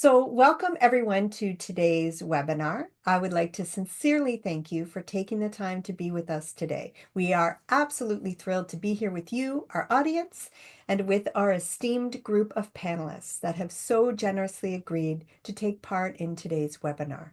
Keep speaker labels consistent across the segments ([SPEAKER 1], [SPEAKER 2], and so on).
[SPEAKER 1] So welcome everyone to today's webinar. I would like to sincerely thank you for taking the time to be with us today. We are absolutely thrilled to be here with you, our audience, and with our esteemed group of panelists that have so generously agreed to take part in today's webinar.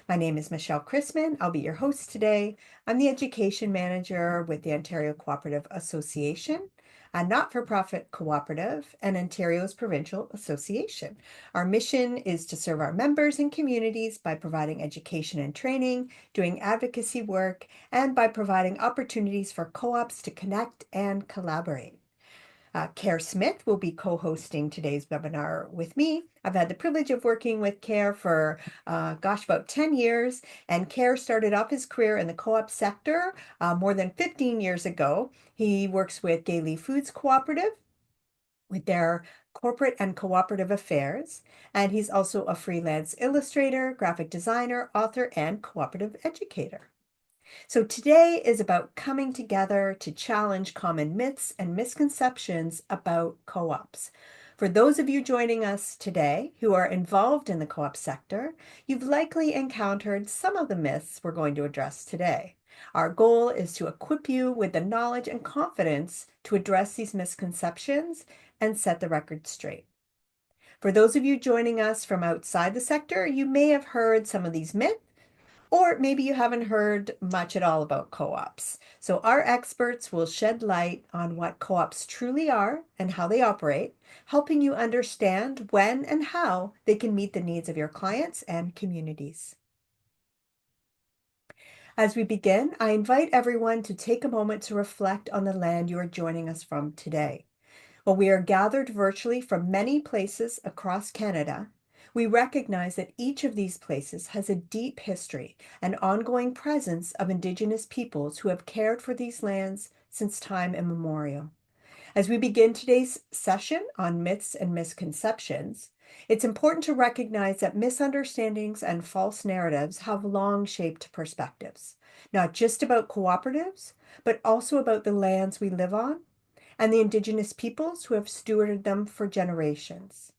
[SPEAKER 1] My name is Michelle Chrisman. I'll be your host today. I'm the Education Manager with the Ontario Cooperative Association, a not-for-profit cooperative, and Ontario's Provincial Association. Our mission is to serve our members and communities by providing education and training, doing advocacy work, and by providing opportunities for co-ops to connect and collaborate. Care Smith will be co-hosting today's webinar with me. I've had the privilege of working with Care for, about 10 years, and Care started off his career in the co-op sector more than 15 years ago. He works with Gailey Foods Cooperative with their corporate and cooperative affairs, and he's also a freelance illustrator, graphic designer, author, and cooperative educator. So today is about coming together to challenge common myths and misconceptions about co-ops. For those of you joining us today who are involved in the co-op sector, you've likely encountered some of the myths we're going to address today. Our goal is to equip you with the knowledge and confidence to address these misconceptions and set the record straight. For those of you joining us from outside the sector, you may have heard some of these myths, or maybe you haven't heard much at all about co-ops. So our experts will shed light on what co-ops truly are and how they operate, helping you understand when and how they can meet the needs of your clients and communities. As we begin, I invite everyone to take a moment to reflect on the land you are joining us from today. While we are gathered virtually from many places across Canada, we recognize that each of these places has a deep history and ongoing presence of Indigenous peoples who have cared for these lands since time immemorial. As we begin today's session on myths and misconceptions, it's important to recognize that misunderstandings and false narratives have long shaped perspectives, not just about cooperatives, but also about the lands we live on and the Indigenous peoples who have stewarded them for generations.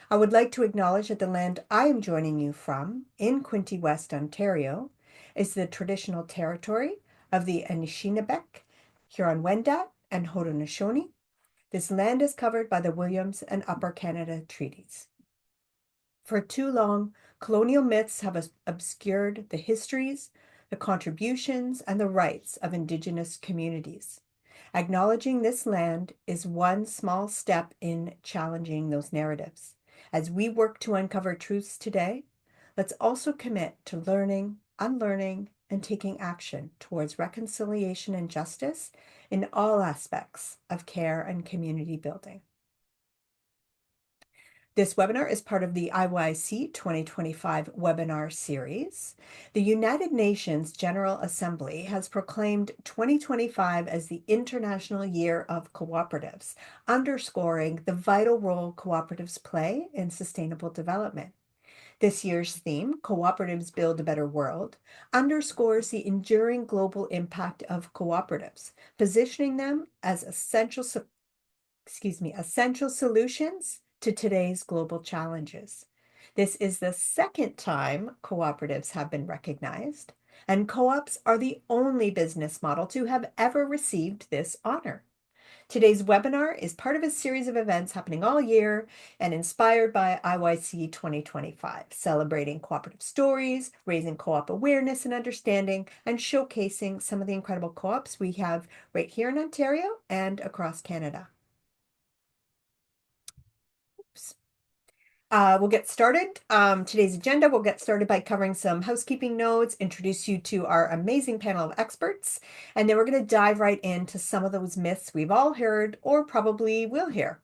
[SPEAKER 1] I would like to acknowledge that the land I am joining you from, in Quinte West, Ontario, is the traditional territory of the Anishinaabe, Huron-Wendat, and Haudenosaunee. This land is covered by the Williams and Upper Canada treaties. For too long, colonial myths have obscured the histories, the contributions, and the rights of Indigenous communities. Acknowledging this land is one small step in challenging those narratives. As we work to uncover truths today, let's also commit to learning, unlearning, and taking action towards reconciliation and justice in all aspects of care and community building. This webinar is part of the IYC 2025 webinar series. The United Nations General Assembly has proclaimed 2025 as the International Year of Cooperatives, underscoring the vital role cooperatives play in sustainable development. This year's theme, Cooperatives Build a Better World, underscores the enduring global impact of cooperatives, positioning them as essential solutions to today's global challenges. This is the second time cooperatives have been recognized, and co-ops are the only business model to have ever received this honor. Today's webinar is part of a series of events happening all year and inspired by IYC 2025, celebrating cooperative stories, raising co-op awareness and understanding, and showcasing some of the incredible co-ops we have right here in Ontario and across Canada. We'll get started. Today's agenda, we'll get started by covering some housekeeping notes, introduce you to our amazing panel of experts, and then we're going to dive right into some of those myths we've all heard or probably will hear.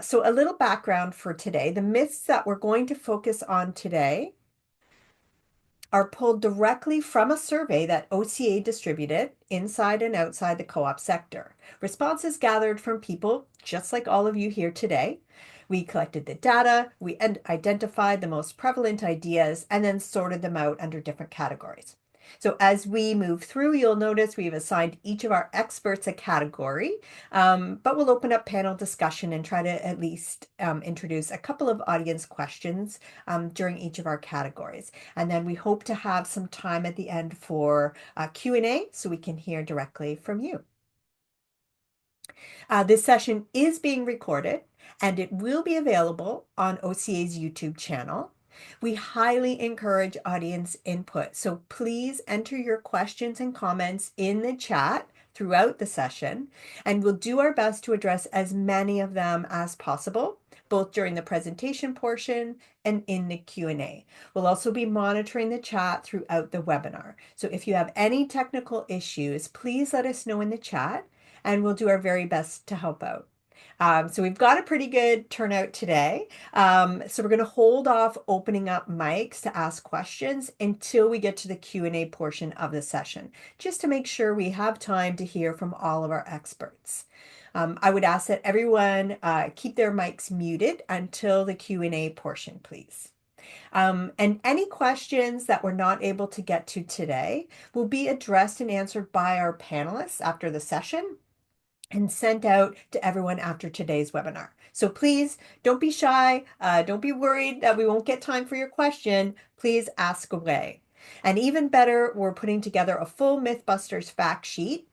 [SPEAKER 1] So a little background for today. The myths that we're going to focus on today are pulled directly from a survey that OCA distributed inside and outside the co-op sector. Responses gathered from people just like all of you here today. We collected the data, we identified the most prevalent ideas, and then sorted them out under different categories. So as we move through, you'll notice we've assigned each of our experts a category, but we'll open up panel discussion and try to at least introduce a couple of audience questions during each of our categories. And then we hope to have some time at the end for Q&A so we can hear directly from you. This session is being recorded and it will be available on OCA's YouTube channel. We highly encourage audience input, so please enter your questions and comments in the chat throughout the session, and we'll do our best to address as many of them as possible, both during the presentation portion and in the Q&A. We'll also be monitoring the chat throughout the webinar. So if you have any technical issues, please let us know in the chat, and we'll do our very best to help out. So we've got a pretty good turnout today. So we're going to hold off opening up mics to ask questions until we get to the Q&A portion of the session, just to make sure we have time to hear from all of our experts. I would ask that everyone keep their mics muted until the Q&A portion, please. And any questions that we're not able to get to today will be addressed and answered by our panelists after the session and sent out to everyone after today's webinar. So please don't be shy. Don't be worried that we won't get time for your question. Please ask away. And even better, we're putting together a full MythBusters fact sheet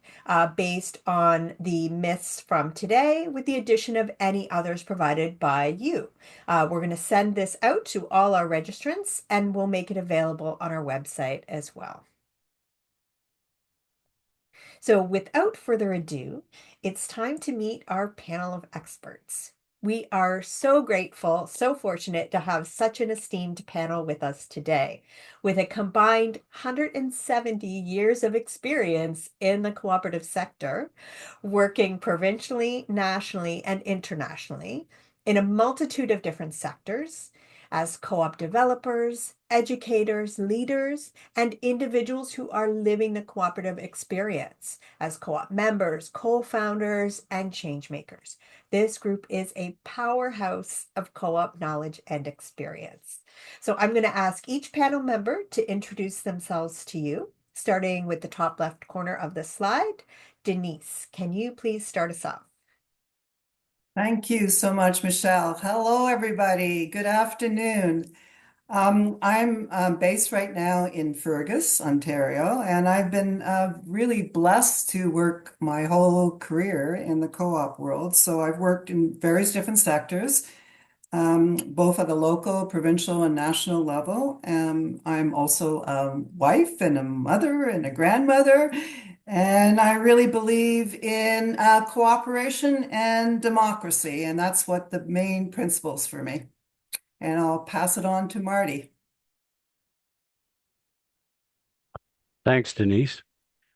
[SPEAKER 1] based on the myths from today with the addition of any others provided by you. We're going to send this out to all our registrants and we'll make it available on our website as well. So without further ado, it's time to meet our panel of experts. We are so grateful, so fortunate to have such an esteemed panel with us today, with a combined 170 years of experience in the cooperative sector, working provincially, nationally, and internationally in a multitude of different sectors as co-op developers, educators, leaders, and individuals who are living the cooperative experience as co-op members, co-founders, and change makers. This group is a powerhouse of co-op knowledge and experience. So I'm going to ask each panel member to introduce themselves to you, starting with the top left corner of the slide. Denyse, can you please start us off?
[SPEAKER 2] Thank you so much, Michelle. Hello, everybody. Good afternoon. I'm based right now in Fergus, Ontario, and I've been really blessed to work my whole career in the co-op world. So I've worked in various different sectors, both at the local, provincial, and national level. I'm also a wife and a mother and a grandmother. And I really believe in cooperation and democracy, and that's what the main principles for me. And I'll pass it on to Marty.
[SPEAKER 3] Thanks, Denyse.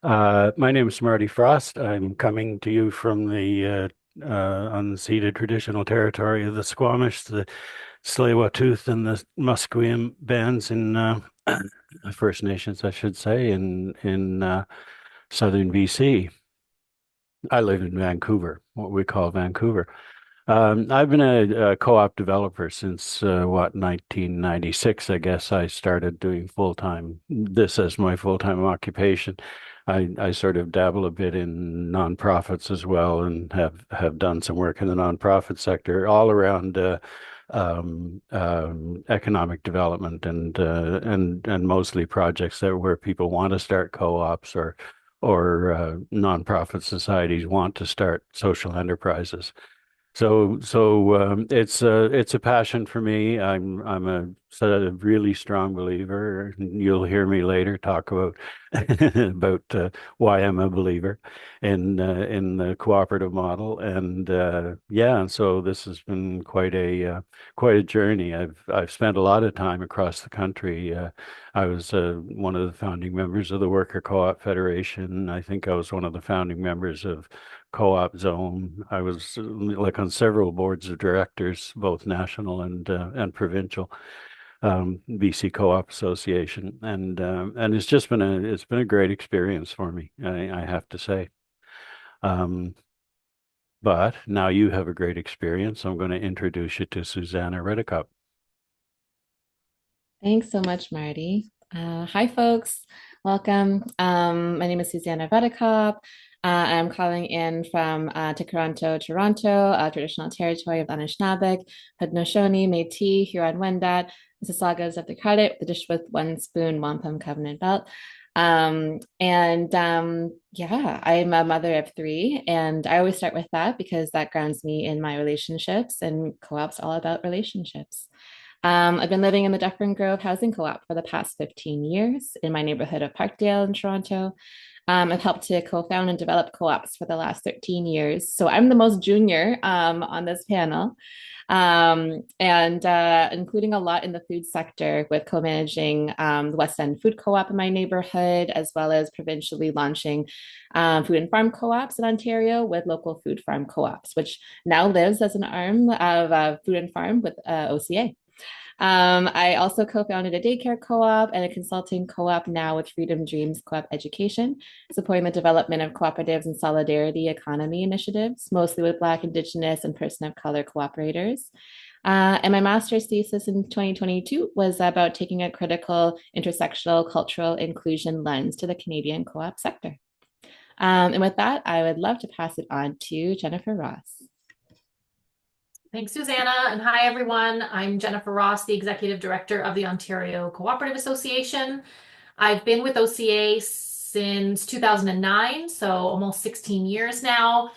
[SPEAKER 3] My name is Marty Frost. I'm coming to you from the unceded traditional territory of the Squamish, the Tsleil-Waututh, and the Musqueam bands in First Nations, I should say, in southern BC. I live in Vancouver, what we call Vancouver. I've been a co-op developer since 1996. I guess I started doing this as my full-time occupation. I sort of dabble a bit in nonprofits as well, and have done some work in the nonprofit sector all around economic development and mostly projects where people want to start co-ops or nonprofit societies want to start social enterprises. So it's a passion for me. I'm a really strong believer. You'll hear me later talk about about why I'm a believer in the cooperative model. And yeah, and so this has been quite a journey. I've spent a lot of time across the country. I was one of the founding members of the Worker Co-op Federation. I think I was one of the founding members of Co-op Zone. I was like on several boards of directors, both national and provincial, BC Co-op Association, and it's been a great experience for me, I have to say. But now you have a great experience. I'm going to introduce you to Susanna
[SPEAKER 4] Thanks so much, Marty. Hi, folks. Welcome. My name is Susanna Redekop. I'm calling in from Toronto, traditional territory of the Anishinaabe, Haudenosaunee, Métis, Huron-Wendat, Mississaugas of the Credit, the dish with one spoon, wampum, covenant belt. Yeah, I'm a mother of three, and I always start with that because that grounds me in my relationships, and co-op's all about relationships. I've been living in the Dufferin Grove Housing Co-op for the past 15 years in my neighborhood of Parkdale in Toronto. I've helped to co-found and develop co-ops for the last 13 years. So I'm the most junior on this panel, including a lot in the food sector with co-managing the West End Food Co-op in my neighborhood, as well as provincially launching food and farm co-ops in Ontario with local food farm co-ops, which now lives as an arm of food and farm with OCA. I also co-founded a daycare co-op and a consulting co-op now with Freedom Dreams Co-op Education, supporting the development of cooperatives and solidarity economy initiatives, mostly with Black, Indigenous, and person of color cooperators. And my master's thesis in 2022 was about taking a critical intersectional cultural inclusion lens to the Canadian co-op sector. And with that, I would love to pass it on to Jennifer Ross.
[SPEAKER 5] Thanks, Susanna, and hi, everyone. I'm Jennifer Ross, the Executive Director of the Ontario Cooperative Association. I've been with OCA since 2009, so almost 16 years now,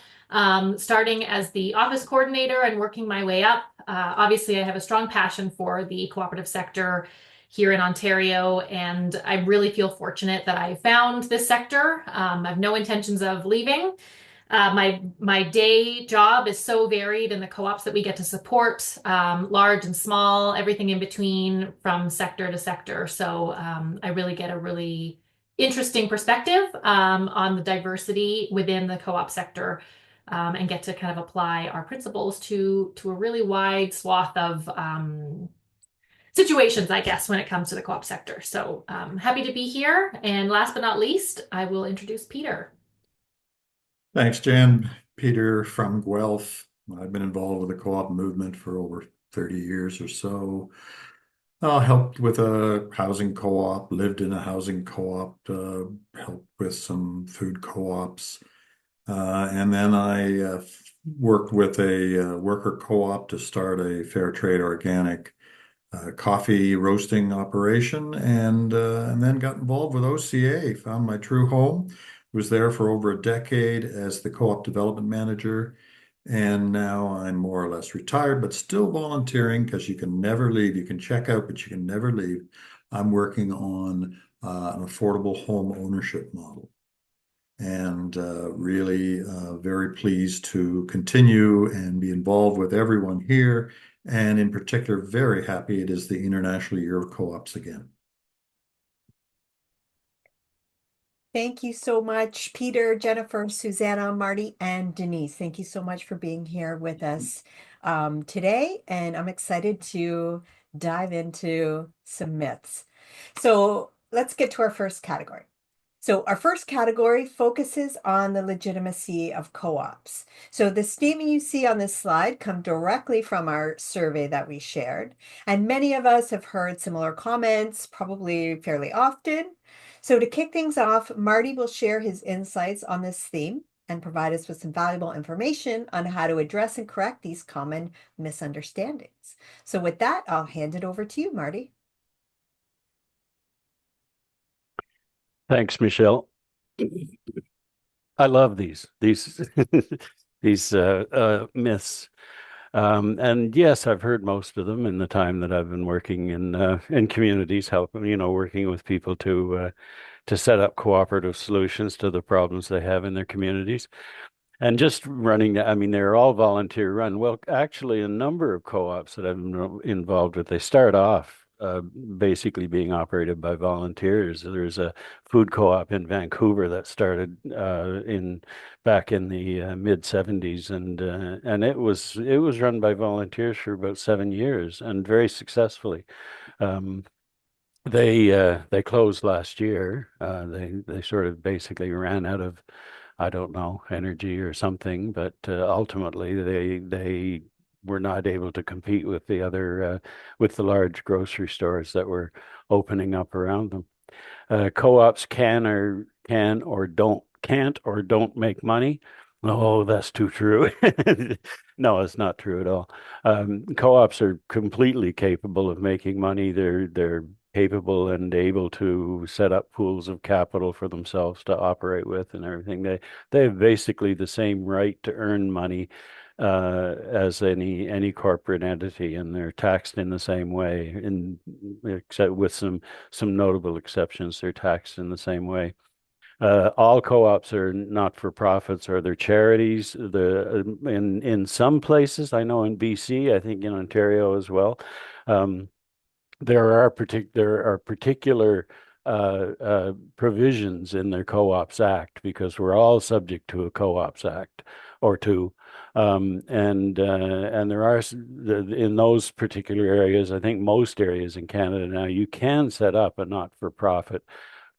[SPEAKER 5] starting as the office coordinator and working my way up. Obviously, I have a strong passion for the cooperative sector here in Ontario, and I really feel fortunate that I found this sector. I have no intentions of leaving. My day job is so varied in the co-ops that we get to support, large and small, everything in between from sector to sector. So I really get a really interesting perspective on the diversity within the co-op sector and get to kind of apply our principles to a really wide swath of situations, I guess, when it comes to the co-op sector. So happy to be here. And last but not least, I will introduce Peter.
[SPEAKER 6] Thanks, Jen. Peter from Guelph. I've been involved with the co-op movement for over 30 years or so. Helped with a housing co-op, lived in a housing co-op, helped with some food co-ops. And then I worked with a worker co-op to start a fair trade organic coffee roasting operation, and then got involved with OCA, found my true home. Was there for over a decade as the co-op development manager, and now I'm more or less retired, but still volunteering because you can never leave. You can check out, but you can never leave. I'm working on an affordable home ownership model, and really very pleased to continue and be involved with everyone here, and in particular, very happy it is the International Year of Co-ops again.
[SPEAKER 1] Thank you so much, Peter, Jennifer, Susanna, Marty, and Denyse. Thank you so much for being here with us today. And I'm excited to dive into some myths. So let's get to our first category. So our first category focuses on the legitimacy of co-ops. So the statement you see on this slide come directly from our survey that we shared. And many of us have heard similar comments, probably fairly often. So to kick things off, Marty will share his insights on this theme and provide us with some valuable information on how to address and correct these common misunderstandings. So with that, I'll hand it over to you, Marty.
[SPEAKER 3] Thanks, Michelle. I love these these myths. And yes, I've heard most of them in the time that I've been working in communities, helping, working with people to set up cooperative solutions to the problems they have in their communities. And just running, I mean, they're all volunteer run. Well, actually, a number of co-ops that I've been involved with, they start off basically being operated by volunteers. There's a food co-op in Vancouver that started back in the mid 70s, and it was run by volunteers for about 7 years and very successfully. They closed last year. They sort of basically ran out of, I don't know, energy or something, but ultimately they were not able to compete with the other with the large grocery stores that were opening up around them. Co-ops can't or don't make money. Oh, that's too true. No, it's not true at all. Co-ops are completely capable of making money. They're capable and able to set up pools of capital for themselves to operate with and everything. They have basically the same right to earn money as any corporate entity, and they're taxed in the same way. In except with some notable exceptions, they're taxed in the same way. All co-ops are not for profits or they're charities. In some places, I know in BC, I think in Ontario as well, um, there are particular provisions in their Co-ops Act because we're all subject to a Co-ops Act or two. And there are in those particular areas, I think most areas in Canada now, you can set up a not-for-profit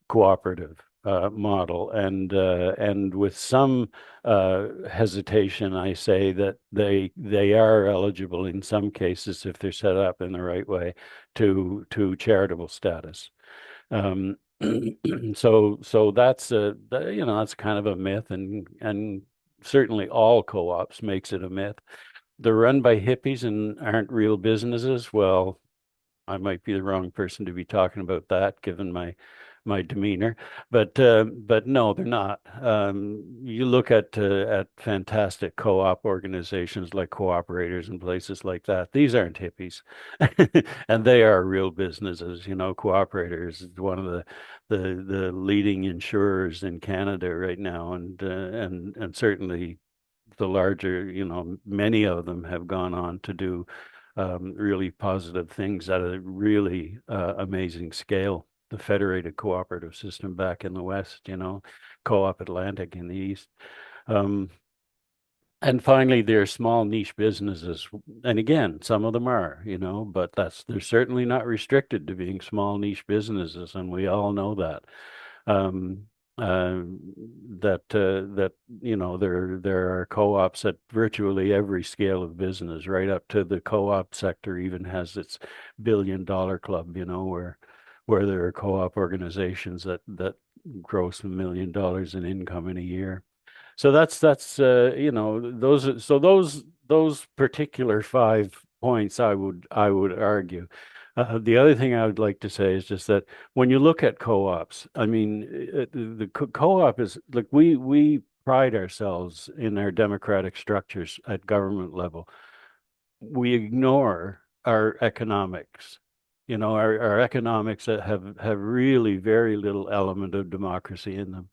[SPEAKER 3] cooperative model, and with some hesitation, I say that they are eligible in some cases if they're set up in the right way to charitable status. Um, so that's that's kind of a myth, and certainly all co-ops makes it a myth. They're run by hippies and aren't real businesses. Well, I might be the wrong person to be talking about that, given my demeanor, but no, they're not. You look at fantastic co-op organizations like Co-operators and places like that. These aren't hippies, and they are real businesses. You know, Co-operators is one of the leading insurers in Canada right now, and certainly the larger, many of them have gone on to do really positive things at a really amazing scale. The federated cooperative system back in the West, Co-op Atlantic in the East. Um, and finally, they're small niche businesses. And again, some of them are, but they're certainly not restricted to being small niche businesses. And we all know that. Um, that there are co-ops at virtually every scale of business, right up to the co-op sector even has its $1 billion club, where there are co-op organizations that gross $1 million in income in a year. So that's those particular 5 points I would argue. The other thing I would like to say is just that when you look at co-ops, I mean, the co-op is like we pride ourselves in our democratic structures at government level. We ignore our economics. Our economics that have really very little element of democracy in them.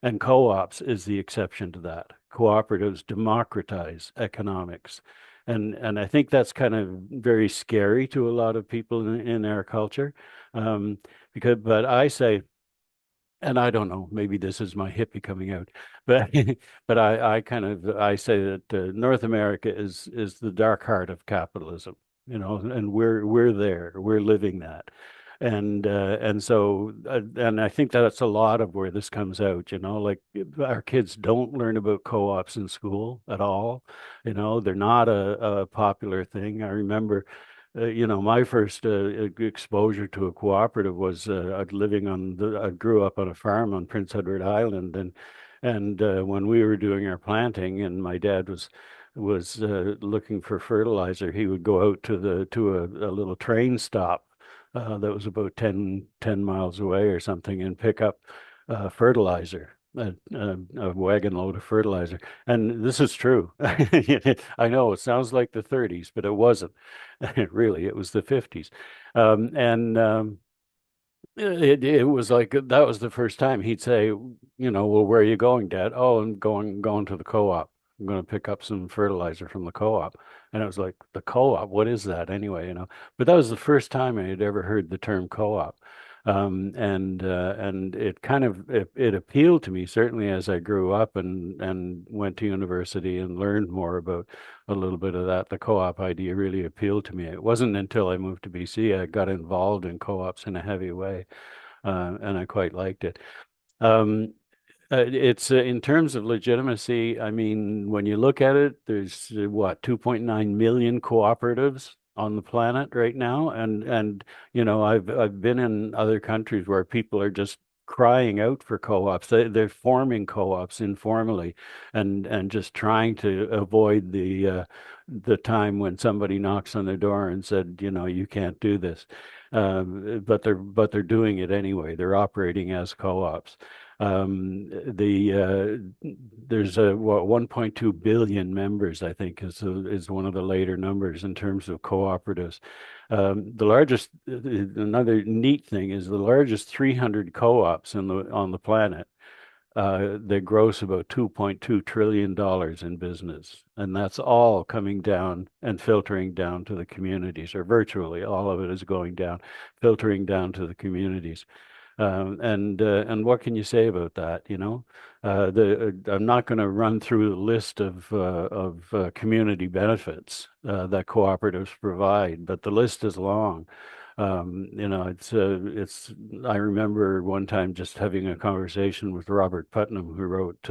[SPEAKER 3] And co-ops is the exception to that. Cooperatives democratize economics. And I think that's kind of very scary to a lot of people in our culture. But I say, and I don't know, maybe this is my hippie coming out, but but I say that North America is the dark heart of capitalism, and we're there, we're living that. And I think that's a lot of where this comes out, like our kids don't learn about co-ops in school at all. They're not a popular thing. I remember my first exposure to a cooperative was I grew up on a farm on Prince Edward Island, and when we were doing our planting, and my dad was looking for fertilizer, he would go out to a little train stop that was about 10 miles away or something, and pick up fertilizer. A wagon load of fertilizer. And this is true. I know it sounds like the 30s, but it wasn't. Really, it was the 50s. And it was like that was the first time he'd say, well, where are you going, Dad? Oh, I'm going to the co-op. I'm going to pick up some fertilizer from the co-op. And I was like, the co-op, what is that anyway? But that was the first time I had ever heard the term co-op. And it kind of it appealed to me certainly as I grew up and went to university and learned more about a little bit of that. The co-op idea really appealed to me. It wasn't until I moved to BC I got involved in co-ops in a heavy way, and I quite liked it. Um, it's in terms of legitimacy. I mean, when you look at it, there's what 2.9 million cooperatives on the planet right now. And you know, I've been in other countries where people are just crying out for co-ops. They're forming co-ops informally and just trying to avoid the time when somebody knocks on their door and said, you know, you can't do this. But they're doing it anyway. They're operating as co-ops. There's a 1.2 billion members, I think, is one of the later numbers in terms of cooperatives. The largest, another neat thing is the largest 300 co-ops on the planet. They gross about $2.2 trillion in business. And that's all coming down and filtering down to the communities, or virtually all of it is going down, filtering down to the communities. And what can you say about that? You know, I'm not going to run through the list of community benefits that cooperatives provide, but the list is long. You know, it's. I remember one time just having a conversation with Robert Putnam, who wrote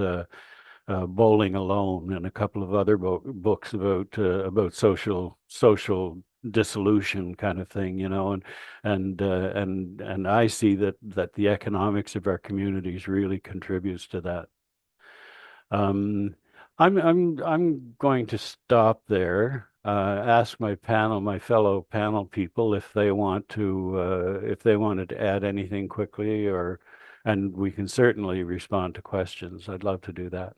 [SPEAKER 3] Bowling Alone and a couple of other books about social dissolution kind of thing, you know, and I see that the economics of our communities really contributes to that. Um, I'm going to stop there. Ask my fellow panel people if they want to if they wanted to add anything quickly, and we can certainly respond to questions. I'd love to do that.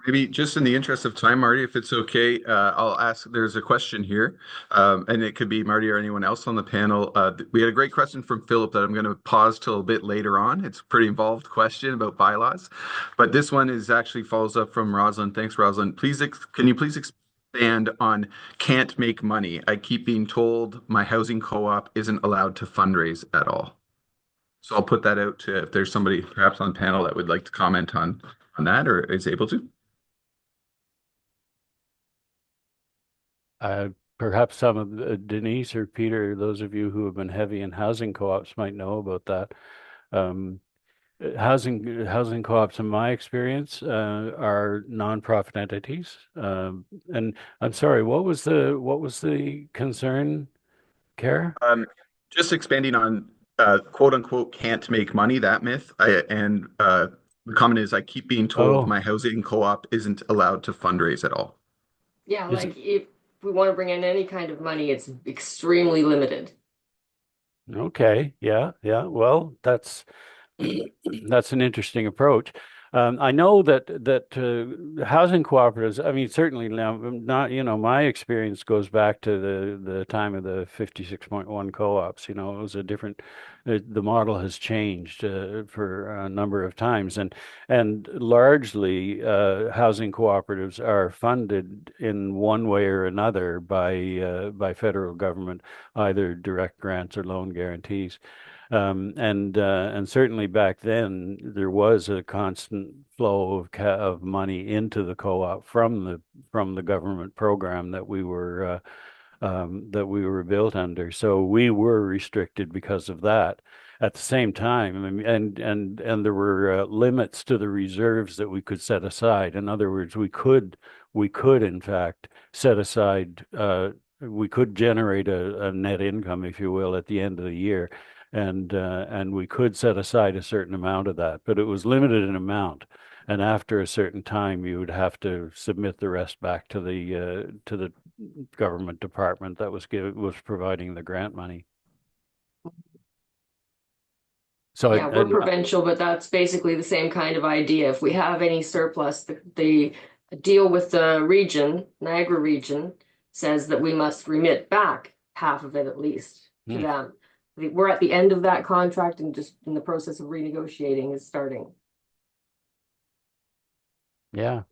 [SPEAKER 7] Maybe just in the interest of time, Marty, if it's okay, I'll ask. There's a question here, and it could be Marty or anyone else on the panel. We had a great question from Philip that I'm going to pause till a bit later on. It's a pretty involved question about bylaws, but this one is actually follows up from Rosalind. Thanks, Rosalind. Can you please expand on can't make money? I keep being told my housing co-op isn't allowed to fundraise at all. So I'll put that out to if there's somebody perhaps on panel that would like to comment on that or is able to.
[SPEAKER 3] Perhaps some of Denyse or Peter, those of you who have been heavy in housing co-ops might know about that. Housing co-ops, in my experience, are nonprofit entities. And I'm sorry, what was the concern, Kara?
[SPEAKER 7] Just expanding on quote unquote can't make money, that myth. The comment is I keep being told my housing co-op isn't allowed to fundraise at all.
[SPEAKER 8] Yeah, like if we want to bring in any kind of money, it's extremely limited.
[SPEAKER 3] Okay, yeah. Well, that's an interesting approach. I know that housing cooperatives. I mean, certainly now, not my experience goes back to the time of the 56.1 co-ops. You know, it was a different. The model has changed for a number of times, and largely housing cooperatives are funded in one way or another by federal government, either direct grants or loan guarantees. And certainly back then there was a constant flow of money into the co-op from the government program that we were built under. So we were restricted because of that. At the same time, and there were limits to the reserves that we could set aside. In other words, we could in fact set aside. We could generate a net income, if you will, at the end of the year. And we could set aside a certain amount of that, but it was limited in amount. And after a certain time, you would have to submit the rest back to the government department that was providing the grant money. So
[SPEAKER 8] yeah, we're provincial, but that's basically the same kind of idea. If we have any surplus, the deal with the region, Niagara region, says that we must remit back half of it at least to them. We're at the end of that contract and just in the process of renegotiating is starting.
[SPEAKER 3] Yeah.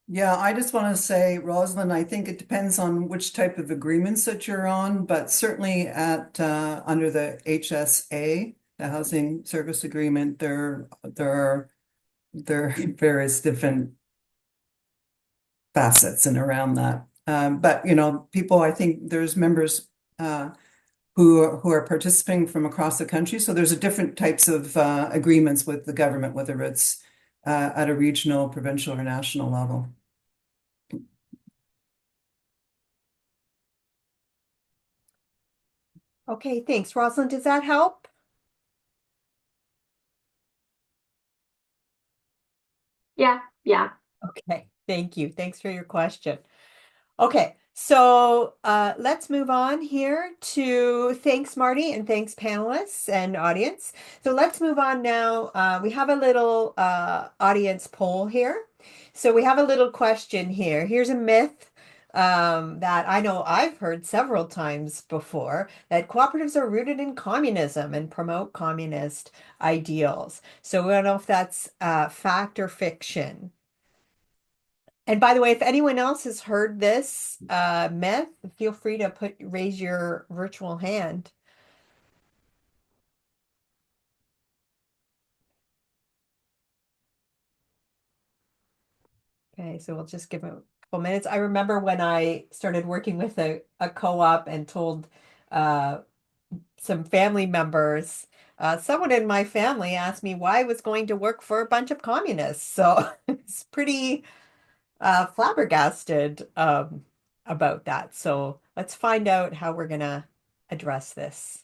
[SPEAKER 2] Yeah, I just want to say, Rosalind, I think it depends on which type of agreements that you're on, but certainly at under the HSA, the Housing Service Agreement, there are various different facets and around that. But people, I think there's members who are participating from across the country. So there's different types of agreements with the government, whether it's at a regional, provincial, or national level.
[SPEAKER 1] Okay, thanks. Rosalind, does that help?
[SPEAKER 8] Yeah, yeah.
[SPEAKER 1] Okay, thank you. Thanks for your question. Okay, so let's move on here to thanks, Marty, and thanks, panelists and audience. So let's move on now. We have a little audience poll here. So we have a little question here. Here's a myth that I know I've heard several times before, that cooperatives are rooted in communism and promote communist ideals. So we don't know if that's fact or fiction. And by the way, if anyone else has heard this myth, feel free to raise your virtual hand. Okay, so we'll just give a couple minutes. I remember when I started working with a co-op and told uh, some family members, someone in my family asked me why I was going to work for a bunch of communists. So it's pretty flabbergasted about that. So let's find out how we're gonna address this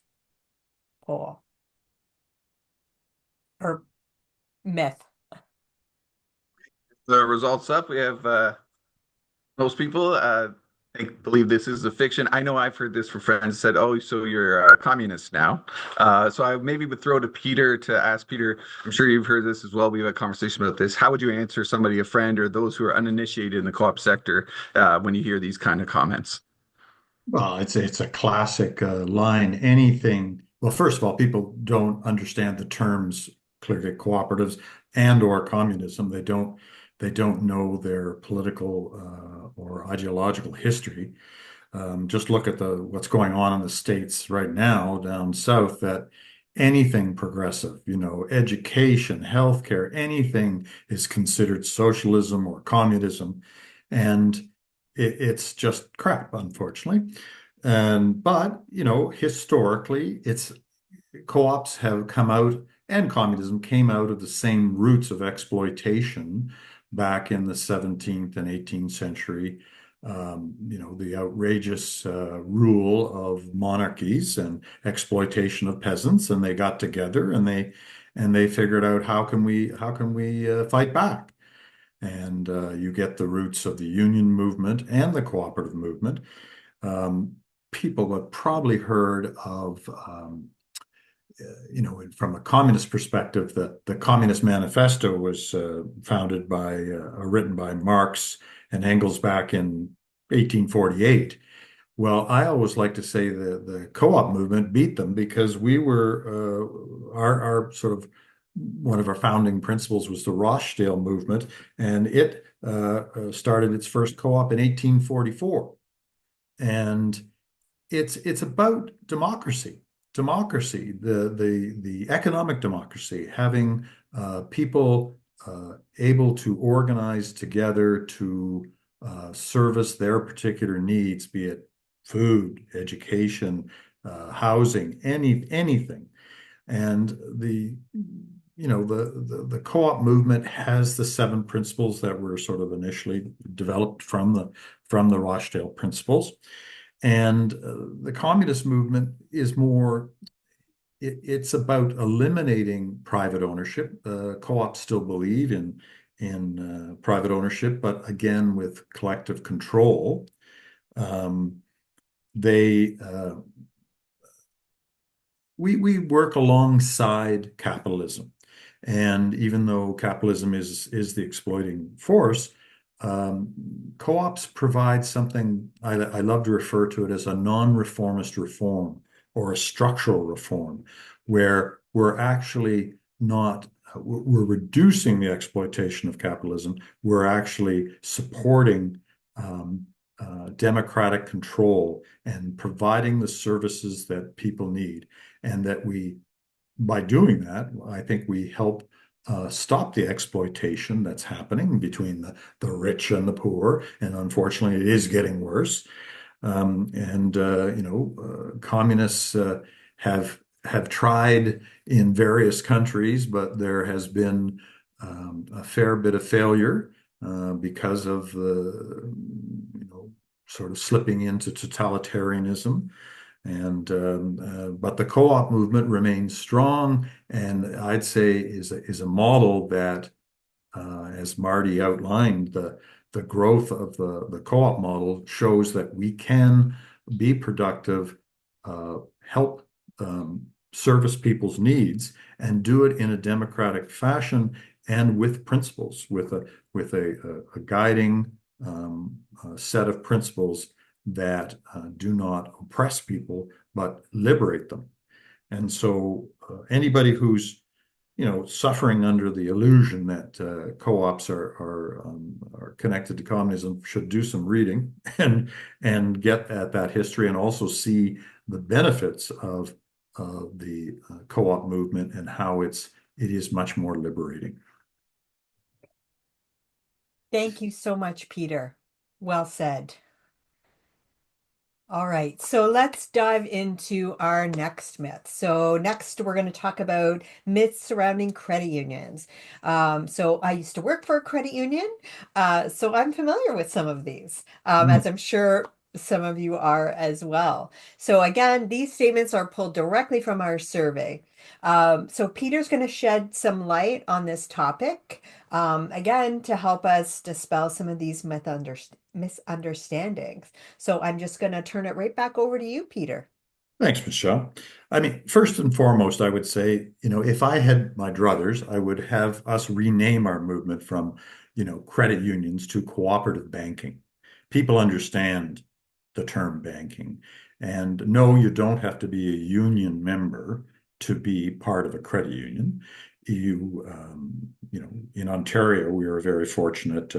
[SPEAKER 1] poll or myth.
[SPEAKER 7] The results up. We have most people believe this is a fiction. I know I've heard this from friends said, "Oh, so you're a communist now." So I maybe would throw to Peter to ask Peter. I'm sure you've heard this as well. We have a conversation about this. How would you answer somebody, a friend, or those who are uninitiated in the co-op sector when you hear these kind of comments?
[SPEAKER 6] Well, it's a classic line. Anything. Well, first of all, people don't understand the terms clearly cooperatives and or communism. They don't know their political or ideological history. Just look at the what's going on in the States right now down south, that anything progressive, education, healthcare, anything is considered socialism or communism. And it's just crap, unfortunately. But, historically, it's co-ops have come out and communism came out of the same roots of exploitation back in the 17th and 18th century. The outrageous rule of monarchies and exploitation of peasants, and they got together and they figured out how can we fight back. And you get the roots of the union movement and the cooperative movement. Um, People have probably heard of from a communist perspective, that the Communist Manifesto was written by Marx and Engels back in 1848. Well, I always like to say the co-op movement beat them because we were our sort of one of our founding principles was the Rochdale movement, and it started its first co-op in 1844, and it's about democracy, the economic democracy, having people able to organize together to service their particular needs, be it food, education, housing, anything. And the co-op movement has the seven principles that were sort of initially developed from the Rochdale principles. And the communist movement is more, it's about eliminating private ownership. Co-ops still believe in private ownership, but again, with collective control. They we work alongside capitalism. And even though capitalism is the exploiting force, co-ops provide something I love to refer to it as a non-reformist reform or a structural reform, where we're actually not we're reducing the exploitation of capitalism. We're actually supporting democratic control and providing the services that people need, and that by doing that, I think we help stop the exploitation that's happening between the rich and the poor. And unfortunately, it is getting worse. Communists have tried in various countries, but there has been a fair bit of failure because of the sort of slipping into totalitarianism. And but the co-op movement remains strong, and I'd say is a model that, as Marty outlined, the growth of the co-op model shows that we can be productive, help service people's needs, and do it in a democratic fashion and with principles, with a guiding set of principles that do not oppress people but liberate them. And so anybody who's suffering under the illusion that co-ops are connected to communism should do some reading and get at that history, and also see the benefits of the co-op movement and how it is much more liberating.
[SPEAKER 1] Thank you so much, Peter. Well said. All right, so let's dive into our next myth. So next, we're going to talk about myths surrounding credit unions. So I used to work for a credit union, so I'm familiar with some of these, as I'm sure some of you are as well. So again, these statements are pulled directly from our survey. So Peter's going to shed some light on this topic, again, to help us dispel some of these misunderstandings. So I'm just going to turn it right back over to you, Peter.
[SPEAKER 6] Thanks, Michelle. I mean, first and foremost, I would say, if I had my druthers, I would have us rename our movement from, credit unions to cooperative banking. People understand the term banking. And no, you don't have to be a union member to be part of a credit union. In Ontario, we are very fortunate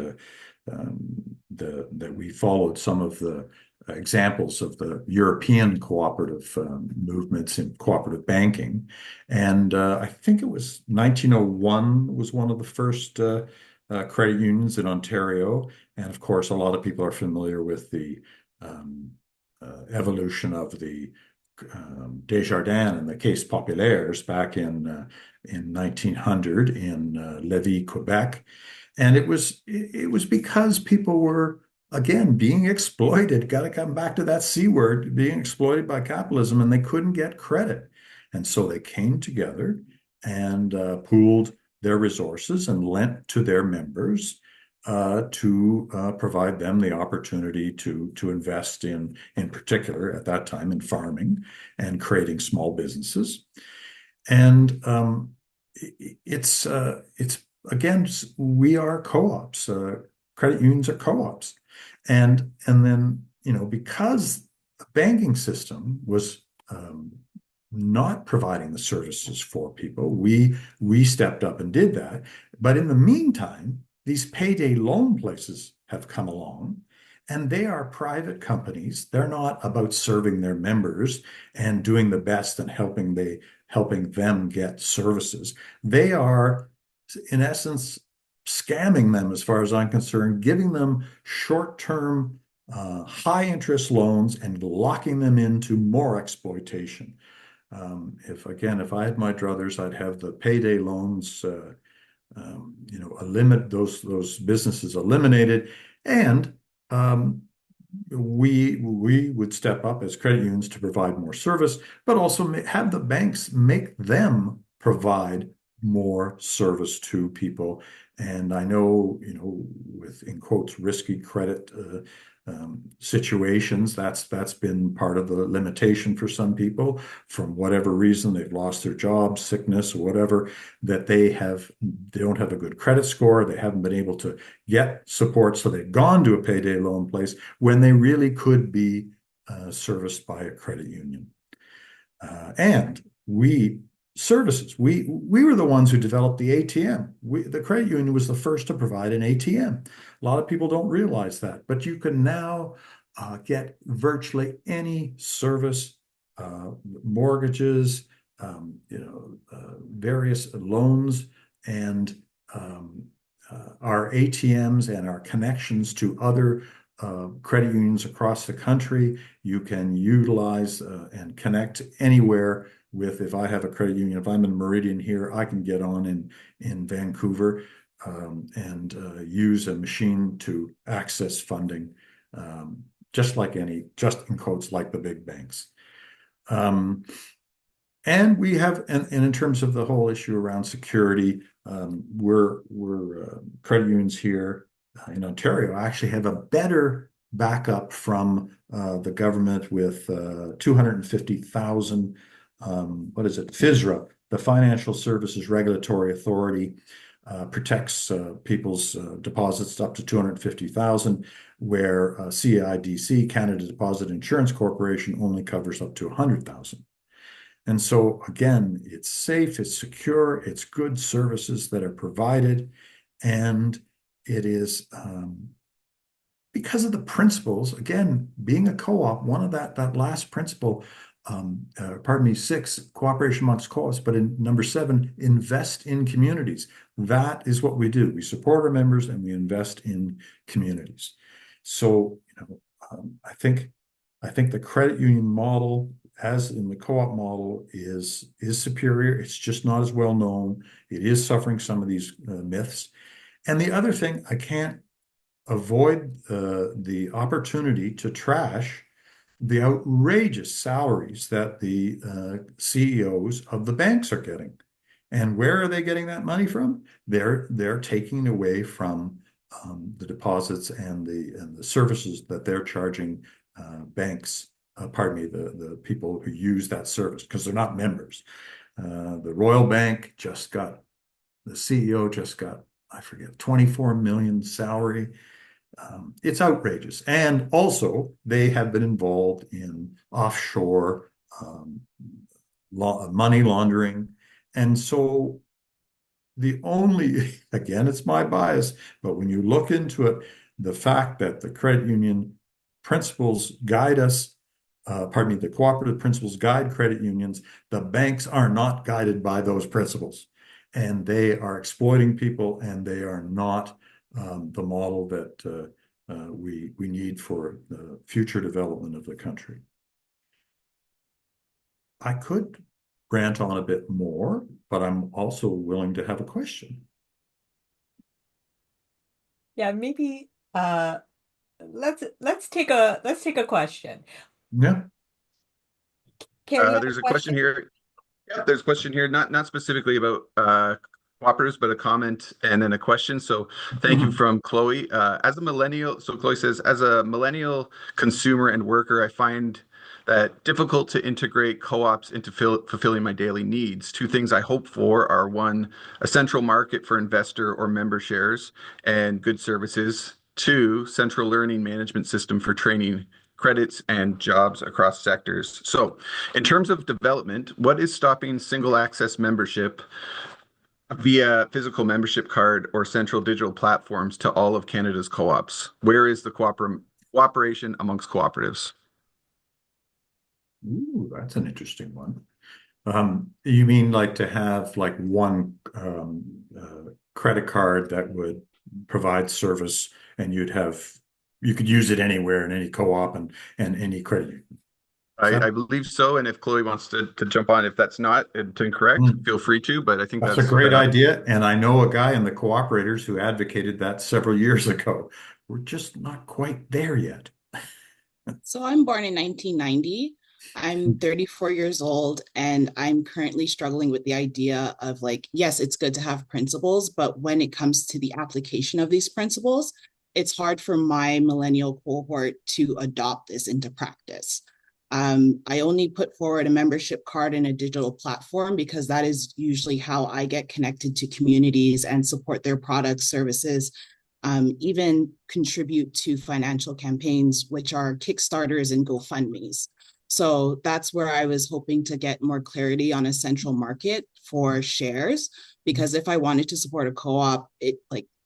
[SPEAKER 6] that we followed some of the examples of the European cooperative movements in cooperative banking. And I think it was 1901 was one of the first credit unions in Ontario. And of course, a lot of people are familiar with the evolution of the Desjardins and the Caisse Populaires back in 1900 in Lévis, Quebec. And it was because people were, again, being exploited. Got to come back to that C word, being exploited by capitalism, and they couldn't get credit. And so they came together and pooled their resources and lent to their members to provide them the opportunity to invest in particular at that time in farming and creating small businesses. And it's again, we are co-ops. Credit unions are co-ops, and then because the banking system was not providing the services for people, we stepped up and did that. But in the meantime, these payday loan places have come along, and they are private companies. They're not about serving their members and doing the best and helping them get services. They are, in essence, scamming them, as far as I'm concerned, giving them short-term, high-interest loans and locking them into more exploitation. If I had my druthers, I'd have the payday loans, those businesses eliminated, and we would step up as credit unions to provide more service, but also have the banks make them provide more service to people. And I know, with, in quotes, risky credit situations, that's been part of the limitation for some people, from whatever reason. They've lost their job, sickness, or whatever, that they don't have a good credit score. They haven't been able to get support, so they've gone to a payday loan place when they really could be serviced by a credit union. And services. We were the ones who developed the ATM. The credit union was the first to provide an ATM. A lot of people don't realize that, but you can now get virtually any service, mortgages, various loans, and our ATMs and our connections to other credit unions across the country. You can utilize and connect anywhere with. If I have a credit union, if I'm in Meridian here, I can get on in Vancouver and use a machine to access funding, just in quotes, like the big banks. And we have, and in terms of the whole issue around security, we're credit unions here in Ontario actually have a better backup from the government with 250,000. What is it? FSRA, the Financial Services Regulatory Authority, protects people's deposits up to 250,000, where CIDC, Canada Deposit Insurance Corporation, only covers up to 100,000. And so again, it's safe, it's secure, it's good services that are provided, and it is because of the principles. Again, being a co-op, one of that last principle, pardon me, 6, cooperation amongst co-ops, but in number 7, invest in communities. That is what we do. We support our members and we invest in communities. So, I think the credit union model, as in the co-op model, is superior. It's just not as well known. It is suffering some of these myths. And the other thing, I can't avoid the opportunity to trash the outrageous salaries that the CEOs of the banks are getting. And where are they getting that money from? They're taking away from the deposits and the services that they're charging banks. Pardon me, the people who use that service, because they're not members. The Royal Bank the CEO just got, I forget, 24 million salary. It's outrageous. And also, they have been involved in offshore money laundering. And so again, it's my bias, but when you look into it, the fact that the credit union principles guide us, the cooperative principles guide credit unions, the banks are not guided by those principles. And they are exploiting people, and they are not the model that we need for the future development of the country. I could rant on a bit more, but I'm also willing to have a question.
[SPEAKER 1] Yeah, maybe let's take a question.
[SPEAKER 6] Yeah.
[SPEAKER 7] There's a question here. Yeah, there's a question here, not specifically about cooperatives, but a comment and then a question. So thank you from Chloe. As a millennial, so Chloe says, as a millennial consumer and worker, I find that difficult to integrate co-ops into fulfilling my daily needs. 2 things I hope for are: 1, a central market for investor or member shares and good services; 2, central learning management system for training, credits, and jobs across sectors. So in terms of development, what is stopping single access membership via physical membership card or central digital platforms to all of Canada's co-ops? Where is the cooperation amongst cooperatives?
[SPEAKER 6] Ooh, that's an interesting one. You mean like to have like one credit card that would provide service, and you could use it anywhere in any co-op and any credit union?
[SPEAKER 7] I believe so. And if Chloe wants to jump on, if that's not incorrect, feel free to, but I think
[SPEAKER 6] that's a great idea. And I know a guy in the cooperators who advocated that several years ago. We're just not quite there yet.
[SPEAKER 9] So I'm born in 1990. I'm 34 years old, and I'm currently struggling with the idea of, like, yes, it's good to have principles, but when it comes to the application of these principles, it's hard for my millennial cohort to adopt this into practice. I only put forward a membership card and a digital platform because that is usually how I get connected to communities and support their products, services, even contribute to financial campaigns, which are Kickstarters and GoFundMes. So that's where I was hoping to get more clarity on a central market for shares, because if I wanted to support a co-op,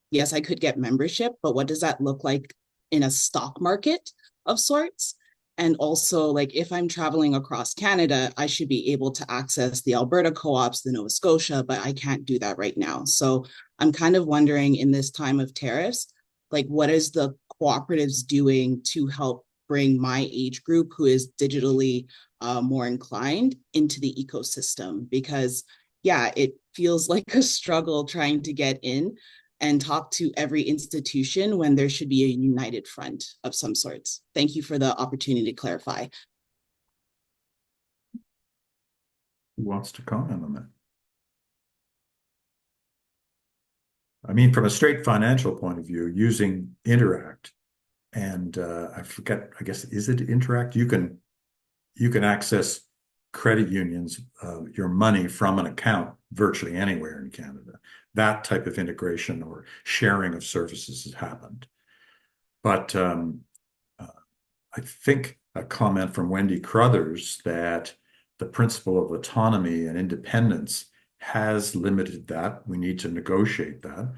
[SPEAKER 9] yes, I could get membership, but what does that look like in a stock market of sorts? And also, like, if I'm traveling across Canada, I should be able to access the Alberta co-ops, the Nova Scotia, but I can't do that right now. So I'm kind of wondering, in this time of tariffs, like, what is the cooperatives doing to help bring my age group, who is digitally more inclined, into the ecosystem? Because, yeah, it feels like a struggle trying to get in and talk to every institution when there should be a united front of some sorts. Thank you for the opportunity to clarify.
[SPEAKER 6] Who wants to comment on that? I mean, from a straight financial point of view, using Interact, and I forget, I guess, is it Interact? You can access credit unions, your money from an account virtually anywhere in Canada. That type of integration or sharing of services has happened. But I think a comment from Wendy Crothers that the principle of autonomy and independence has limited that. We need to negotiate that.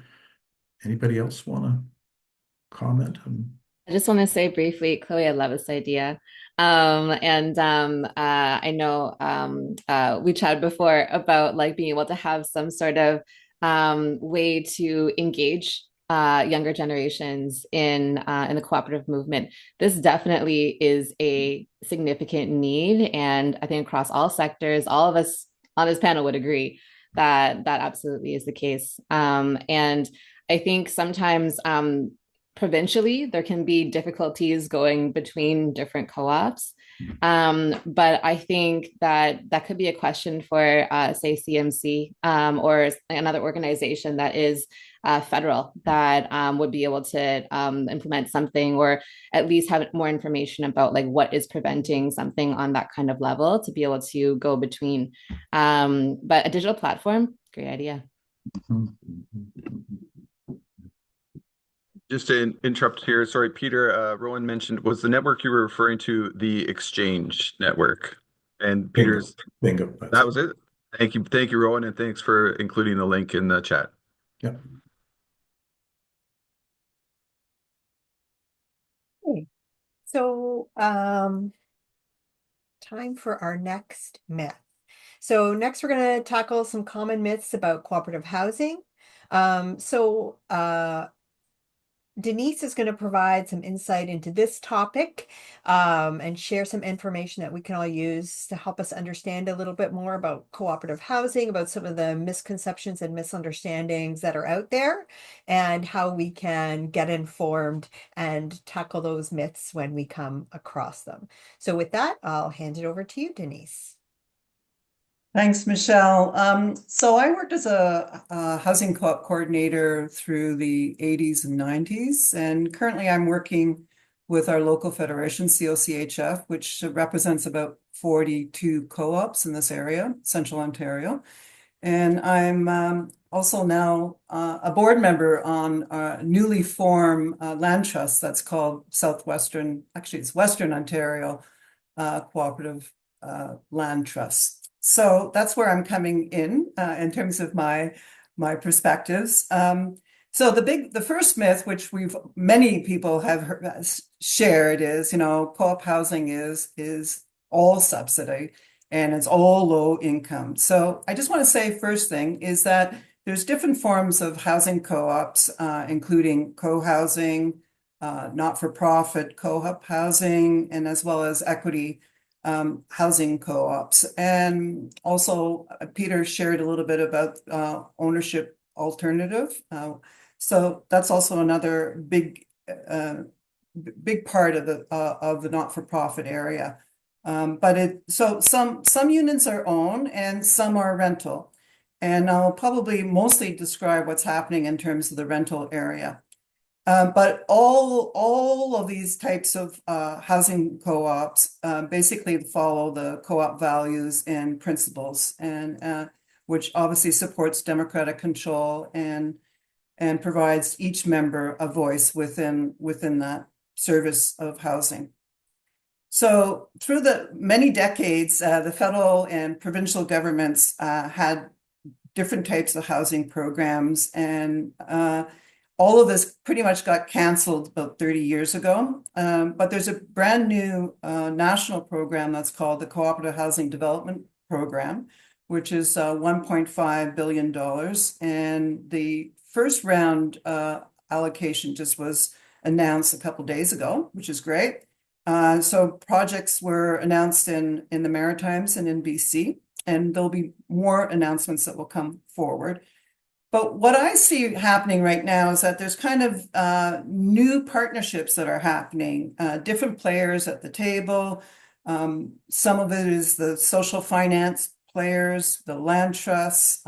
[SPEAKER 6] Anybody else want to comment?
[SPEAKER 4] I just want to say briefly, Chloe, I love this idea. I know we chatted before about like being able to have some sort of way to engage younger generations in the cooperative movement. This definitely is a significant need, and I think across all sectors, all of us on this panel would agree that that absolutely is the case. And I think sometimes provincially, there can be difficulties going between different co-ops. But I think that that could be a question for, say, CMC or another organization that is federal that would be able to implement something or at least have more information about like what is preventing something on that kind of level to be able to go between. But a digital platform, great idea.
[SPEAKER 7] Just to interrupt here, sorry, Peter, Rowan mentioned, was the network you were referring to the Exchange network? And Peter's,
[SPEAKER 6] bingo.
[SPEAKER 7] That was it. Thank you, Rowan, and thanks for including the link in the chat.
[SPEAKER 6] Yeah.
[SPEAKER 1] Okay. So, time for our next myth. So next we're going to tackle some common myths about cooperative housing. Denyse is going to provide some insight into this topic and share some information that we can all use to help us understand a little bit more about cooperative housing, about some of the misconceptions and misunderstandings that are out there, and how we can get informed and tackle those myths when we come across them. So with that, I'll hand it over to you, Denyse.
[SPEAKER 2] Thanks, Michelle. So I worked as a housing co-op coordinator through the 80s and 90s, and currently I'm working with our local federation, COCHF, which represents about 42 co-ops in this area, Central Ontario. And I'm also now a board member on a newly formed land trust that's called Southwestern, actually it's Western Ontario Cooperative Land Trust. So that's where I'm coming in terms of my perspectives. So the first myth, which many people have shared, is co-op housing is all subsidy and it's all low income. So I just want to say first thing is that there's different forms of housing co-ops, including co-housing, not-for-profit co-op housing, and as well as equity housing co-ops. And also Peter shared a little bit about ownership alternative. So that's also another big part of the not-for-profit area. So some units are owned and some are rental. And I'll probably mostly describe what's happening in terms of the rental area. But all of these types of housing co-ops basically follow the co-op values and principles, and which obviously supports democratic control and provides each member a voice within that service of housing. So through the many decades, the federal and provincial governments had different types of housing programs, and all of this pretty much got canceled about 30 years ago. But there's a brand new national program that's called the Cooperative Housing Development Program, which is $1.5 billion. And the first round allocation just was announced a couple of days ago, which is great. So projects were announced in the Maritimes and in BC, and there'll be more announcements that will come forward. But what I see happening right now is that there's kind of new partnerships that are happening, different players at the table. Some of it is the social finance players, the land trusts.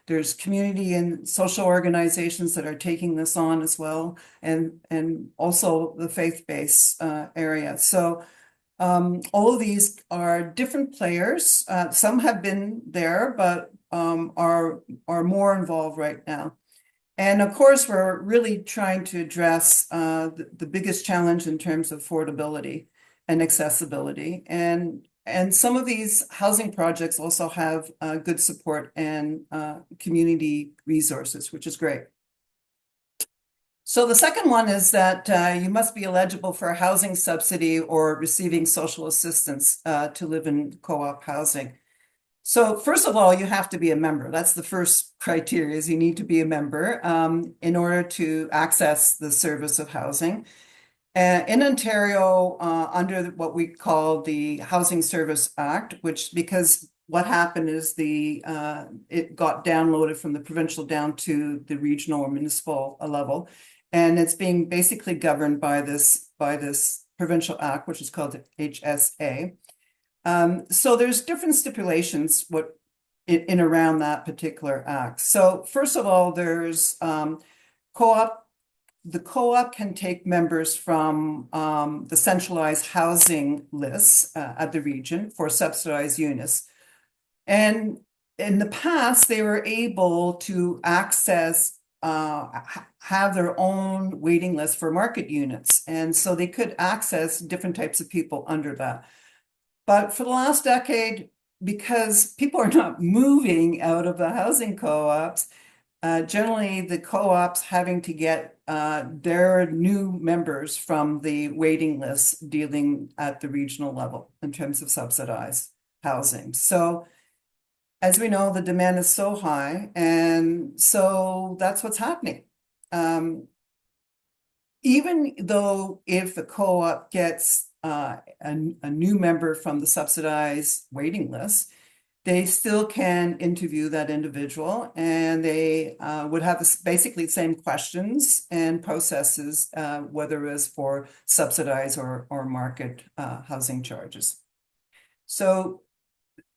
[SPEAKER 2] There's community and social organizations that are taking this on as well, and also the faith-based area. So all of these are different players. Some have been there, but are more involved right now. And of course, we're really trying to address the biggest challenge in terms of affordability and accessibility. And some of these housing projects also have good support and community resources, which is great. So the second one is that you must be eligible for a housing subsidy or receiving social assistance to live in co-op housing. So first of all, you have to be a member. That's the first criteria, is you need to be a member in order to access the service of housing. In Ontario, under what we call the Housing Service Act, which, because what happened is it got downloaded from the provincial down to the regional or municipal level, and it's being basically governed by this provincial act, which is called the HSA. So there's different stipulations in around that particular act. So first of all, there's co-op. The co-op can take members from the centralized housing lists at the region for subsidized units. And in the past, they were able to access, have their own waiting list for market units. And so they could access different types of people under that. But for the last decade, because people are not moving out of the housing co-ops, generally the co-ops having to get their new members from the waiting list dealing at the regional level in terms of subsidized housing. So as we know, the demand is so high, and so that's what's happening. Even though if the co-op gets a new member from the subsidized waiting list, they still can interview that individual, and they would have basically the same questions and processes, whether it was for subsidized or market housing charges. So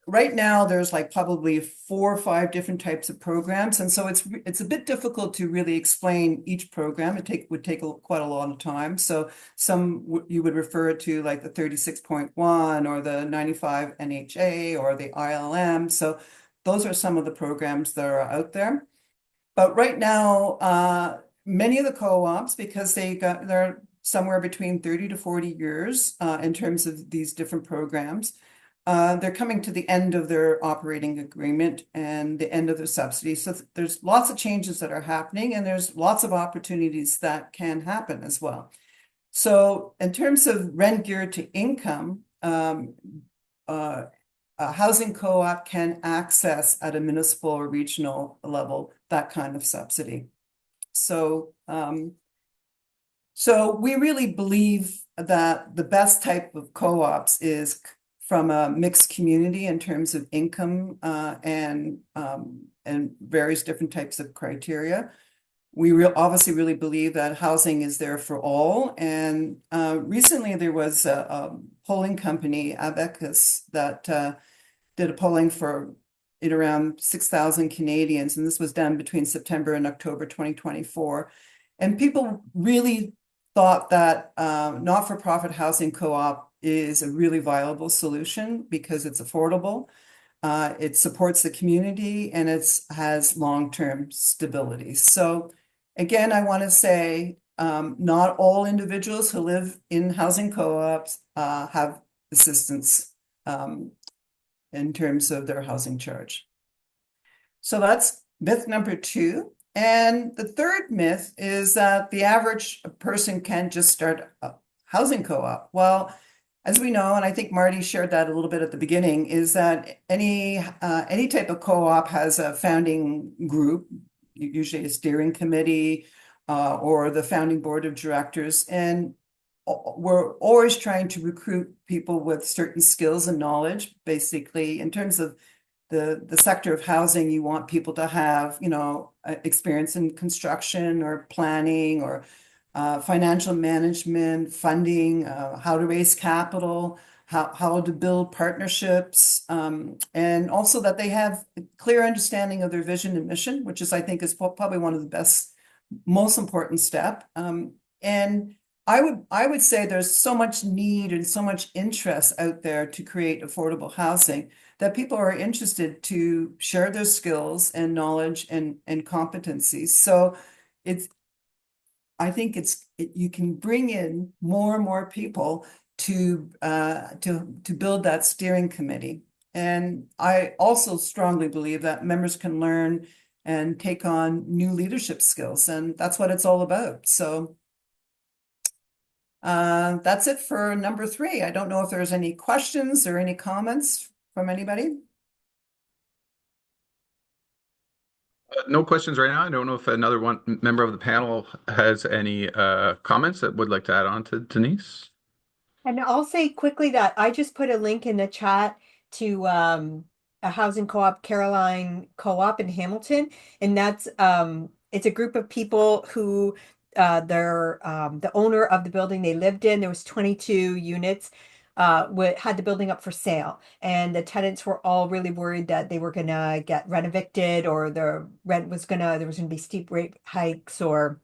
[SPEAKER 2] right now there's like probably 4 or 5 different types of programs, and so it's a bit difficult to really explain each program. It would take quite a lot of time. So some you would refer to like the 36.1 or the 95 NHA or the ILM. So those are some of the programs that are out there. But right now, many of the co-ops, because they're somewhere between 30 to 40 years in terms of these different programs. They're coming to the end of their operating agreement and the end of their subsidy. So there's lots of changes that are happening, and there's lots of opportunities that can happen as well. So in terms of rent geared to income, a housing co-op can access at a municipal or regional level that kind of subsidy. So, so we really believe that the best type of co-ops is from a mixed community in terms of income and various different types of criteria. We obviously really believe that housing is there for all. And recently there was a polling company, Abacus, that did a polling for around 6,000 Canadians. And this was done between September and October 2024. And people really thought that not-for-profit housing co-op is a really viable solution because it's affordable, it supports the community, and it has long-term stability. So again, I want to say not all individuals who live in housing co-ops have assistance in terms of their housing charge. So that's myth number 2. And the third myth is that the average person can just start a housing co-op. Well, as we know, and I think Marty shared that a little bit at the beginning, is that any type of co-op has a founding group, usually a steering committee or the founding board of directors. And we're always trying to recruit people with certain skills and knowledge. Basically, in terms of the sector of housing, you want people to have, experience in construction or planning or financial management, funding, how to raise capital, how to build partnerships, and also that they have a clear understanding of their vision and mission, which is, I think, is probably one of the best, most important step. And I would say there's so much need and so much interest out there to create affordable housing that people are interested to share their skills and knowledge and competencies. So I think you can bring in more and more people to build that steering committee. And I also strongly believe that members can learn and take on new leadership skills, and that's what it's all about. So that's it for number 3. I don't know if there's any questions or any comments from anybody.
[SPEAKER 7] No questions right now. I don't know if another one member of the panel has any comments that would like to add on to Denyse.
[SPEAKER 1] And I'll say quickly that I just put a link in the chat to a housing co-op, Caroline Co-op in Hamilton, and that's it's a group of people who they're the owner of the building they lived in. There was 22 units. Had the building up for sale, and the tenants were all really worried that they were gonna get rent evicted, or the rent was there was gonna be steep rate hikes or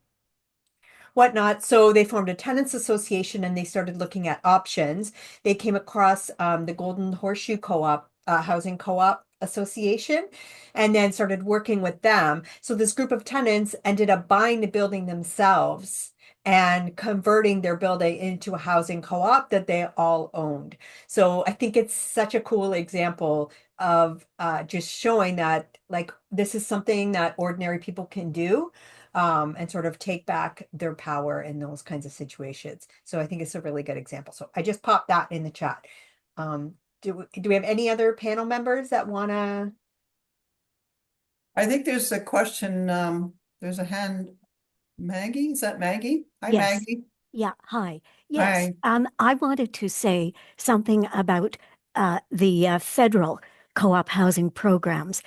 [SPEAKER 1] whatnot. So they formed a tenants association and they started looking at options. They came across the Golden Horseshoe Co-op, Housing Co-op Association, and then started working with them. So this group of tenants ended up buying the building themselves and converting their building into a housing co-op that they all owned. So I think it's such a cool example of just showing that like this is something that ordinary people can do, and sort of take back their power in those kinds of situations. So I think it's a really good example. So I just popped that in the chat. Do we have any other panel members that want to?
[SPEAKER 2] I think there's a question. There's a hand. Maggie, is that Maggie? Hi,
[SPEAKER 10] Yes.
[SPEAKER 2] Maggie.
[SPEAKER 10] Yeah, hi. Yes.
[SPEAKER 2] Hi.
[SPEAKER 10] I wanted to say something about the federal co-op housing programs.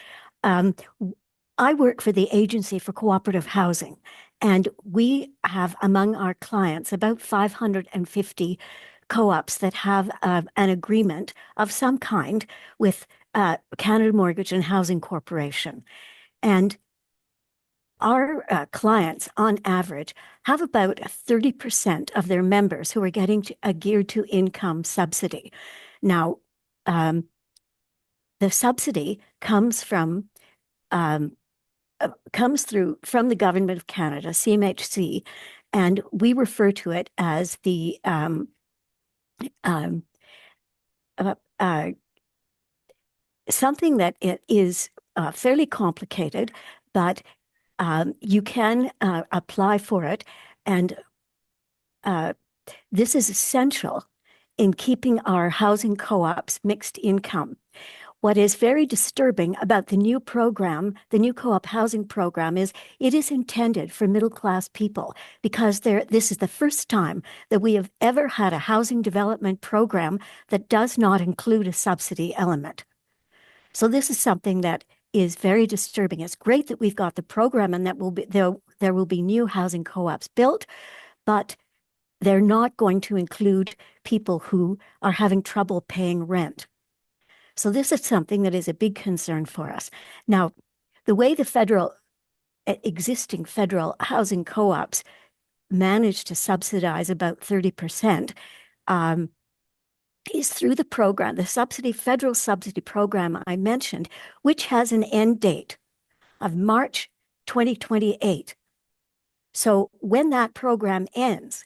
[SPEAKER 10] I work for the Agency for Cooperative Housing, and we have among our clients about 550 co-ops that have an agreement of some kind with Canada Mortgage and Housing Corporation. And our clients, on average, have about 30% of their members who are getting a geared to income subsidy. Now, the subsidy comes from through from the Government of Canada, CMHC, and we refer to it as the something that it is fairly complicated, but you can apply for it, and this is essential in keeping our housing co-ops mixed income. What is very disturbing about the new program, the new co-op housing program, is it is intended for middle-class people, because this is the first time that we have ever had a housing development program that does not include a subsidy element. So this is something that is very disturbing. It's great that we've got the program and that there will be new housing co-ops built, but they're not going to include people who are having trouble paying rent. So this is something that is a big concern for us. Now, the way the existing federal housing co-ops manage to subsidize about 30%, is through the program, the federal subsidy program I mentioned, which has an end date of March 2028. So when that program ends,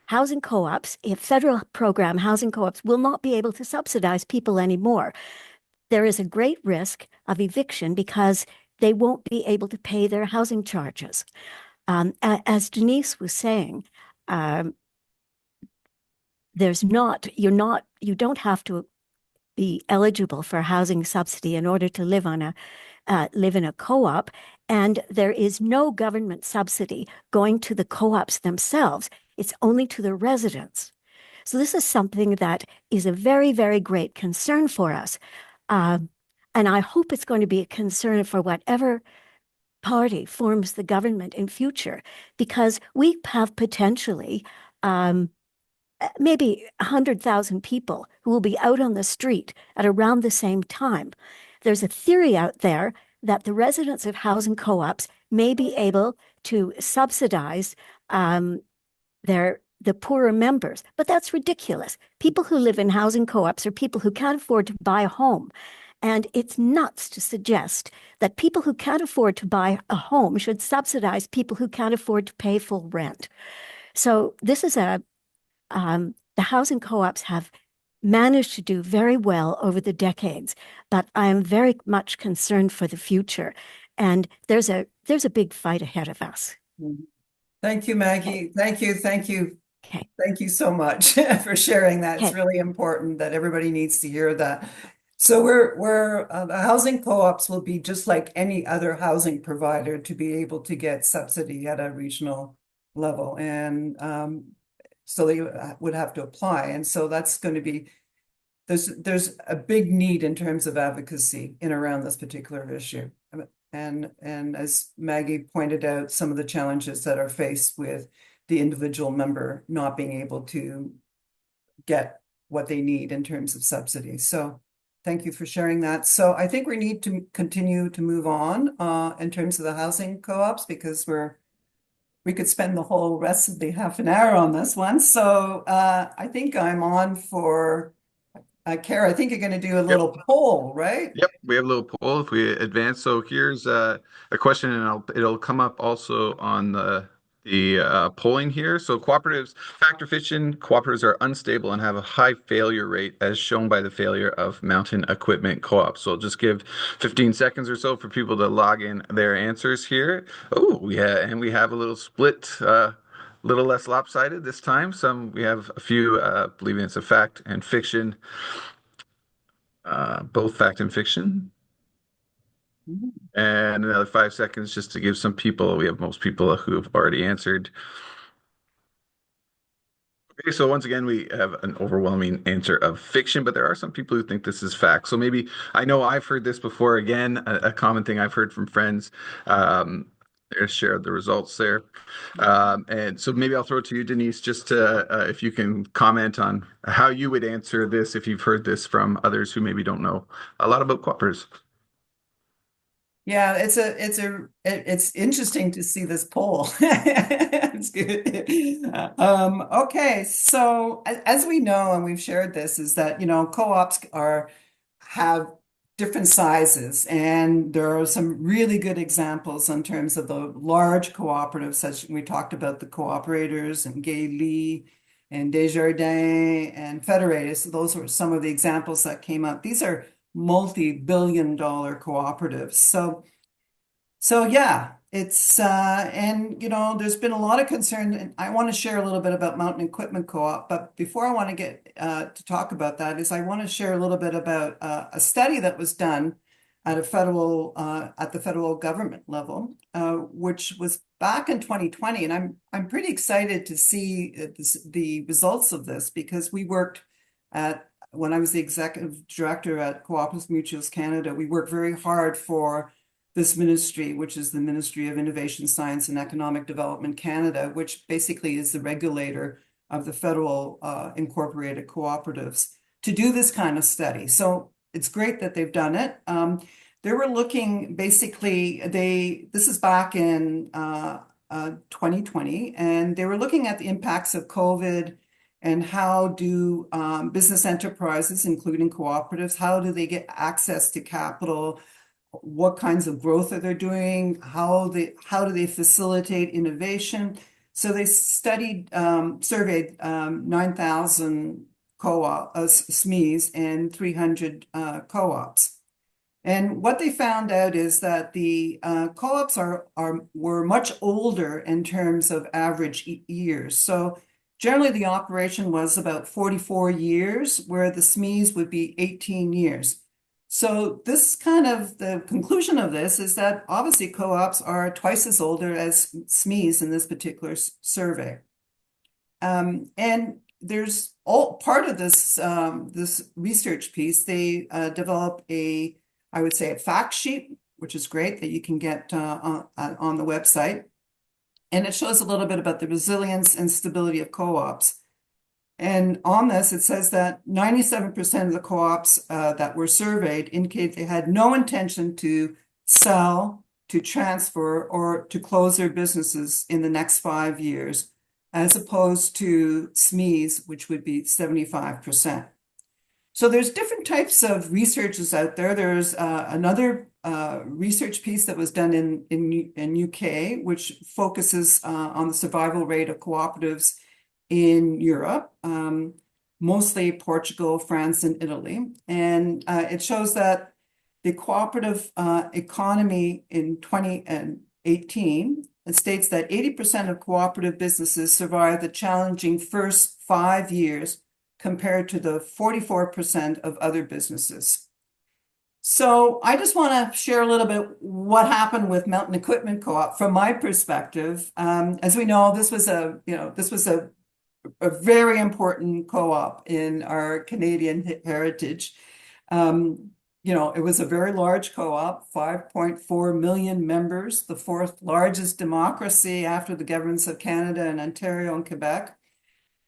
[SPEAKER 10] housing co-ops, a federal program, housing co-ops will not be able to subsidize people anymore. There is a great risk of eviction because they won't be able to pay their housing charges. As Denyse was saying, you don't have to be eligible for housing subsidy in order to live in a co-op, and there is no government subsidy going to the co-ops themselves. It's only to the residents. So this is something that is a very, very great concern for us. And I hope it's going to be a concern for whatever party forms the government in future, because we have potentially maybe 100,000 people who will be out on the street at around the same time. There's a theory out there that the residents of housing co-ops may be able to subsidize the poorer members, but that's ridiculous. People who live in housing co-ops are people who can't afford to buy a home. And it's nuts to suggest that people who can't afford to buy a home should subsidize people who can't afford to pay full rent. So this is the housing co-ops have managed to do very well over the decades, but I am very much concerned for the future. And there's a big fight ahead of us.
[SPEAKER 2] Thank you, Maggie. Thank you. Thank you.
[SPEAKER 10] Okay.
[SPEAKER 2] Thank you so much for sharing that. It's
[SPEAKER 10] Okay.
[SPEAKER 2] really important that everybody needs to hear that. So we're the housing co-ops will be just like any other housing provider to be able to get subsidy at a regional level. And so they would have to apply. And so that's going to be, there's a big need in terms of advocacy in around this particular issue. And as Maggie pointed out, some of the challenges that are faced with the individual member not being able to get what they need in terms of subsidies. So thank you for sharing that. So I think we need to continue to move on in terms of the housing co-ops, because we could spend the whole rest of the half an hour on this one. So I think I'm on for Kara. I think you're going to do a little poll, right?
[SPEAKER 7] Yep, we have a little poll if we advance. So here's a question, and it'll come up also on the polling here. So cooperatives, fact or fiction, cooperatives are unstable and have a high failure rate as shown by the failure of mountain equipment co-ops. So I'll just give 15 seconds or so for people to log in their answers here. Oh, we have a little split, little less lopsided this time. We have a few believing it's a fact and fiction, both fact and fiction. And another 5 seconds just to give some people, we have most people who have already answered. Okay, so once again, we have an overwhelming answer of fiction, but there are some people who think this is fact. So maybe, I know I've heard this before. Again, a common thing I've heard from friends. There's shared the results there. And so maybe I'll throw it to you, Denyse, just to, if you can comment on how you would answer this if you've heard this from others who maybe don't know a lot about cooperatives.
[SPEAKER 2] Yeah, it's interesting to see this poll. It's good. Okay, so as we know, and we've shared this, is that co-ops have different sizes, and there are some really good examples in terms of the large cooperatives, such we talked about the Co-operators and Gay and Desjardins and Federated. So those were some of the examples that came up. These are multi-billion-dollar cooperatives. So yeah, it's and there's been a lot of concern, and I want to share a little bit about Mountain Equipment Co-op. But before I want to get to talk about that, I want to share a little bit about a study that was done at the federal government level, which was back in 2020, and I'm pretty excited to see the results of this, because we worked when I was the executive director at Co-operatives Mutuals Canada, we worked very hard for this ministry, which is the Ministry of Innovation, Science and Economic Development Canada, which basically is the regulator of the federal incorporated cooperatives, to do this kind of study. So it's great that they've done it. They were looking, basically, this is back in 2020, and they were looking at the impacts of COVID and how do business enterprises, including cooperatives, how do they get access to capital? What kinds of growth are they doing? How do they facilitate innovation? So they surveyed 9,000 SMEs and 300 co-ops. And what they found out is that the co-ops were much older in terms of average years. So generally, the operation was about 44 years, where the SMEs would be 18 years. So the conclusion of this is that obviously co-ops are twice as older as SMEs in this particular survey. And there's part of this research piece. They develop I would say a fact sheet, which is great, that you can get on the website. And it shows a little bit about the resilience and stability of co-ops. And on this, it says that 97% of the co-ops that were surveyed indicate they had no intention to sell, to transfer, or to close their businesses in the next 5 years, as opposed to SMEs, which would be 75%. So there's different types of researches out there. There's another research piece that was done in UK, which focuses on the survival rate of cooperatives in Europe, mostly Portugal, France, and Italy. And it shows that the cooperative economy in 2018 states that 80% of cooperative businesses survive the challenging first 5 years compared to the 44% of other businesses. So I just want to share a little bit what happened with Mountain Equipment Co-op from my perspective. As we know, this was a very important co-op in our Canadian heritage. It was a very large co-op, 5.4 million members, the fourth largest democracy after the governments of Canada and Ontario and Quebec.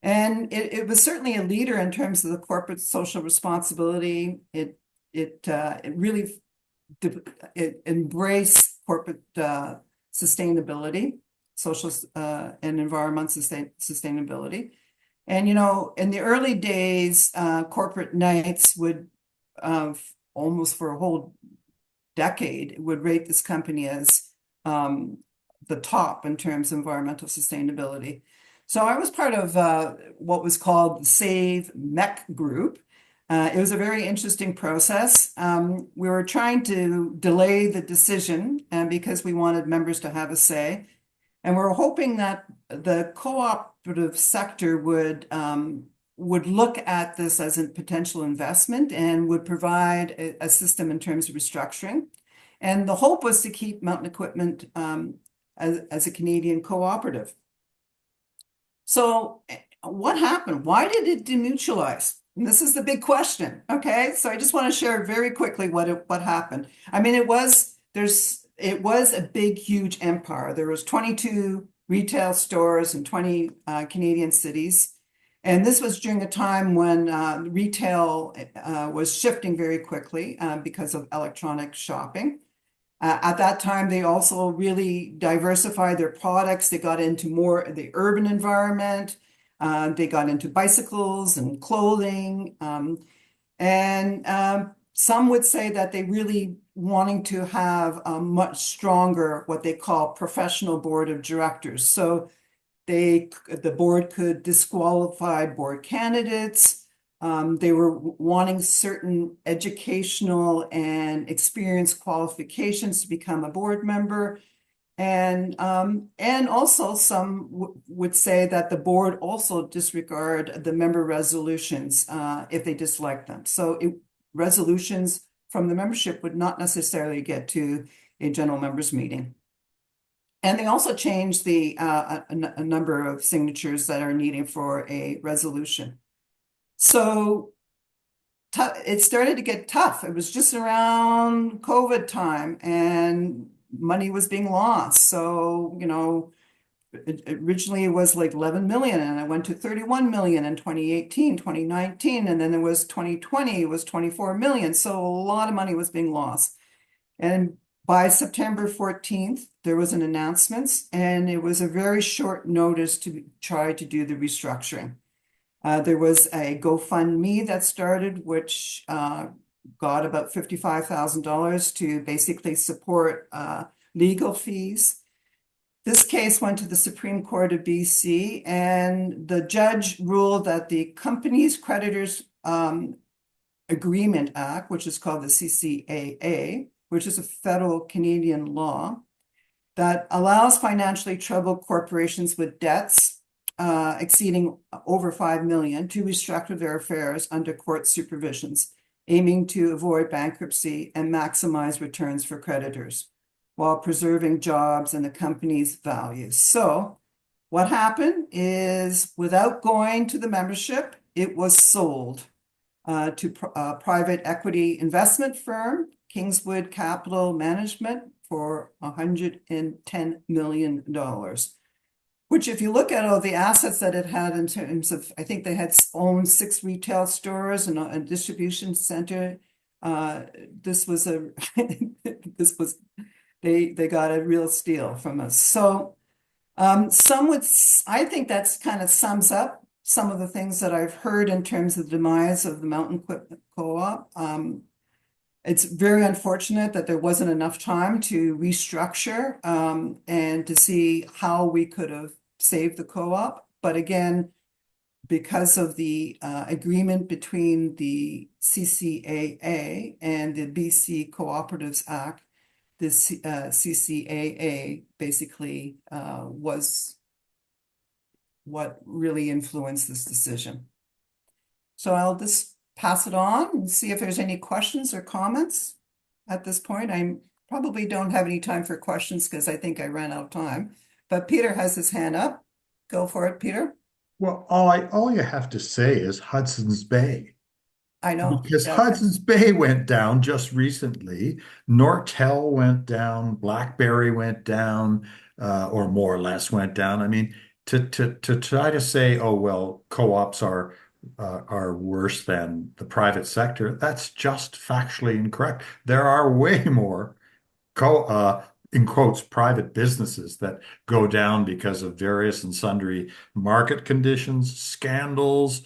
[SPEAKER 2] And it was certainly a leader in terms of the corporate social responsibility. It really embraced corporate sustainability, social and environment sustainability. And, in the early days, corporate nights would, almost for a whole decade, would rate this company as the top in terms of environmental sustainability. So I was part of what was called the Save MEC group. It was a very interesting process. We were trying to delay the decision because we wanted members to have a say. And we're hoping that the cooperative sector would look at this as a potential investment and would provide a system in terms of restructuring. And the hope was to keep Mountain Equipment as a Canadian cooperative. So what happened? Why did it demutualize? And this is the big question. Okay, so I just want to share very quickly what happened. I mean, it was a big, huge empire. There was 22 retail stores in 20 Canadian cities. And this was during a time when retail was shifting very quickly because of electronic shopping. At that time, they also really diversified their products. They got into more of the urban environment. They got into bicycles and clothing. And some would say that they really wanting to have a much stronger, what they call professional board of directors. So the board could disqualify board candidates. They were wanting certain educational and experience qualifications to become a board member. And also some would say that the board also disregard the member resolutions if they dislike them. So resolutions from the membership would not necessarily get to a general members meeting. And they also changed a number of signatures that are needed for a resolution. So it started to get tough. It was just around COVID time and money was being lost. So, originally it was like 11 million and it went to 31 million in 2018, 2019. And then there was 2020, it was 24 million. So a lot of money was being lost. And by September 14th, there was an announcement and it was a very short notice to try to do the restructuring. There was a GoFundMe that started, which got about $55,000 to basically support legal fees. This case went to the Supreme Court of BC, and the judge ruled that the Companies Creditors Agreement Act, which is called the CCAA, which is a federal Canadian law that allows financially troubled corporations with debts exceeding over 5 million to restructure their affairs under court supervisions, aiming to avoid bankruptcy and maximize returns for creditors while preserving jobs and the company's values. So what happened is, without going to the membership, it was sold to a private equity investment firm, Kingswood Capital Management, for $110 million. Which, if you look at all the assets that it had in terms of, I think they had owned 6 retail stores and a distribution center. This was a this was they got a real steal from us. So I think that's kind of sums up some of the things that I've heard in terms of the demise of the Mountain Equipment Co-op. It's very unfortunate that there wasn't enough time to restructure and to see how we could have saved the co-op. But again, because of the agreement between the CCAA and the BC Cooperatives Act, the CCAA basically was what really influenced this decision. So I'll just pass it on and see if there's any questions or comments at this point. I probably don't have any time for questions because I think I ran out of time. But Peter has his hand up. Go for it, Peter.
[SPEAKER 6] Well, all you have to say is Hudson's Bay.
[SPEAKER 2] I know.
[SPEAKER 6] Because
[SPEAKER 2] Yeah.
[SPEAKER 6] Hudson's Bay went down just recently. Nortel went down, BlackBerry went down, or more or less went down. I mean, to try to say, oh well, co-ops are worse than the private sector, that's just factually incorrect. There are way more in quotes, private businesses that go down because of various and sundry market conditions, scandals,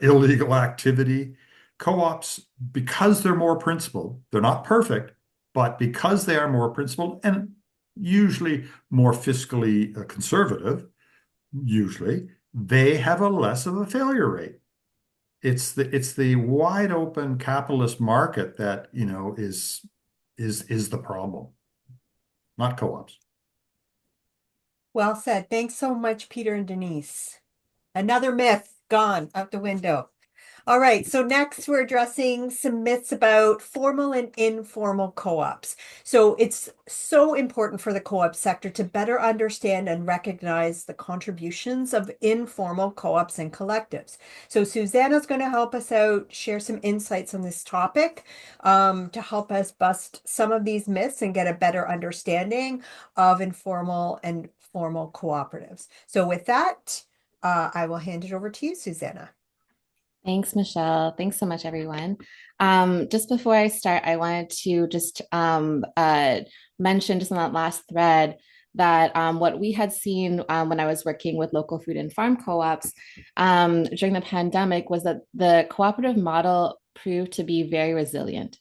[SPEAKER 6] illegal activity. Co-ops, because they're more principled, they're not perfect, but because they are more principled and usually more fiscally conservative, usually, they have a less of a failure rate. It's the wide open capitalist market that, is the problem, not co-ops.
[SPEAKER 1] Well said. Thanks so much, Peter and Denyse. Another myth gone out the window. All right, so next we're addressing some myths about formal and informal co-ops. So it's so important for the co-op sector to better understand and recognize the contributions of informal co-ops and collectives. So Susanna's going to help us out, share some insights on this topic to help us bust some of these myths and get a better understanding of informal and formal cooperatives. So with that, I will hand it over to you, Susanna.
[SPEAKER 4] Thanks, Michelle. Thanks so much, everyone. Just before I start, I wanted to just mention just on that last thread that what we had seen when I was working with local food and farm co-ops during the pandemic was that the cooperative model proved to be very resilient.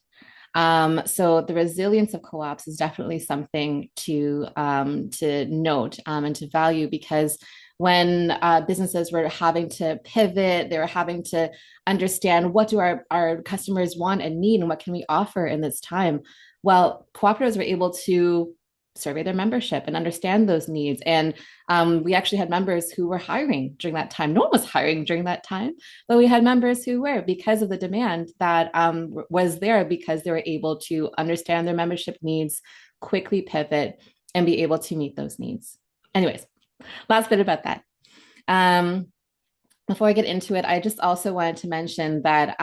[SPEAKER 4] So the resilience of co-ops is definitely something to note and to value, because when businesses were having to pivot, they were having to understand, what do our customers want and need, and what can we offer in this time? Well, cooperatives were able to survey their membership and understand those needs. And we actually had members who were hiring during that time. No one was hiring during that time, but we had members who were, because of the demand that was there, because they were able to understand their membership needs, quickly pivot, and be able to meet those needs. Anyways, last bit about that. Before I get into it, I just also wanted to mention that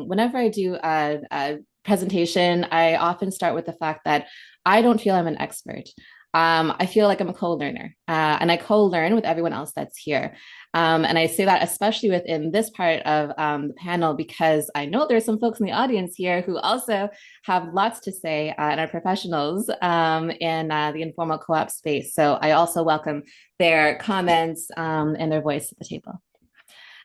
[SPEAKER 4] whenever I do a presentation, I often start with the fact that I don't feel I'm an expert. I feel like I'm a co-learner, and I co-learn with everyone else that's here. And I say that especially within this part of the panel, because I know there's some folks in the audience here who also have lots to say and are professionals in the informal co-op space. So I also welcome their comments and their voice at the table.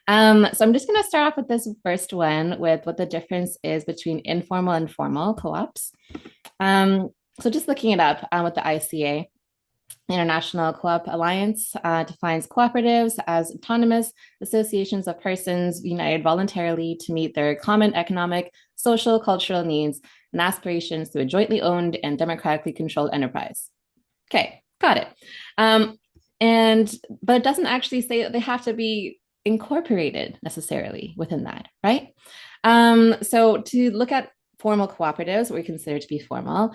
[SPEAKER 4] So I'm just going to start off with this first one, with what the difference is between informal and formal co-ops. So just looking it up with the ICA, International Co-op Alliance, defines cooperatives as autonomous associations of persons united voluntarily to meet their common economic, social, cultural needs and aspirations through a jointly owned and democratically controlled enterprise. Okay, got it. But it doesn't actually say that they have to be incorporated necessarily within that, right? So to look at formal cooperatives, what we consider to be formal,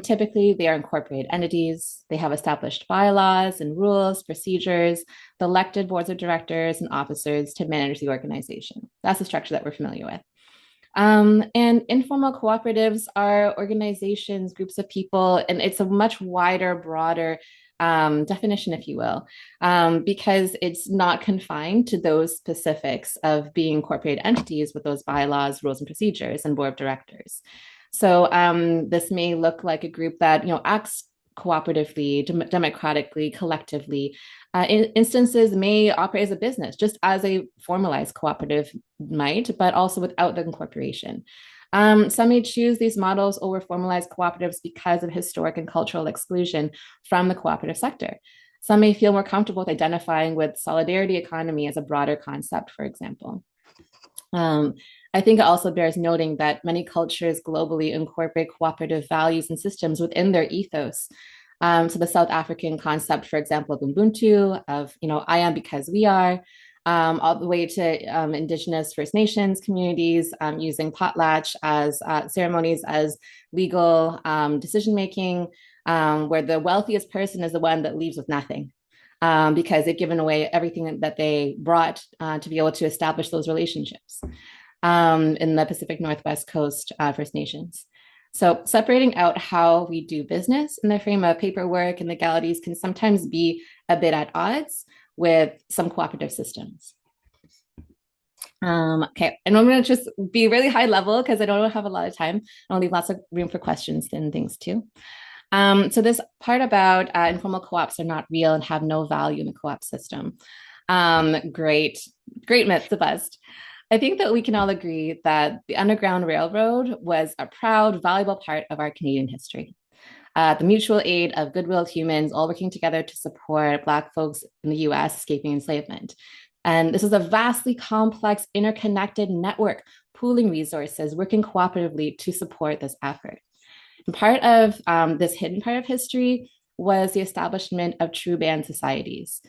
[SPEAKER 4] typically they are incorporated entities. They have established bylaws and rules, procedures, the elected boards of directors and officers to manage the organization. That's the structure that we're familiar with. And informal cooperatives are organizations, groups of people, and it's a much wider, broader definition, if you will, because it's not confined to those specifics of being incorporated entities with those bylaws, rules, and procedures and board of directors. So this may look like a group that acts cooperatively, democratically, collectively. Instances may operate as a business, just as a formalized cooperative might, but also without the incorporation. Some may choose these models over formalized cooperatives because of historic and cultural exclusion from the cooperative sector. Some may feel more comfortable with identifying with solidarity economy as a broader concept, for example. I think it also bears noting that many cultures globally incorporate cooperative values and systems within their ethos. So the South African concept, for example, of Ubuntu, of I am because we are, all the way to Indigenous First Nations communities using potlatch as ceremonies as legal decision making, where the wealthiest person is the one that leaves with nothing. Because they've given away everything that they brought to be able to establish those relationships in the Pacific Northwest Coast First Nations. So separating out how we do business in the frame of paperwork and legalities can sometimes be a bit at odds with some cooperative systems. Okay, and I'm going to just be really high level because I don't have a lot of time. I'll leave lots of room for questions and things too. So this part about informal co-ops are not real and have no value in the co-op system. Great myth to bust. I think that we can all agree that the Underground Railroad was a proud, valuable part of our Canadian history. The mutual aid of goodwill humans all working together to support Black folks in the US escaping enslavement. And this is a vastly complex, interconnected network, pooling resources, working cooperatively to support this effort. And part of this hidden part of history was the establishment of true band societies.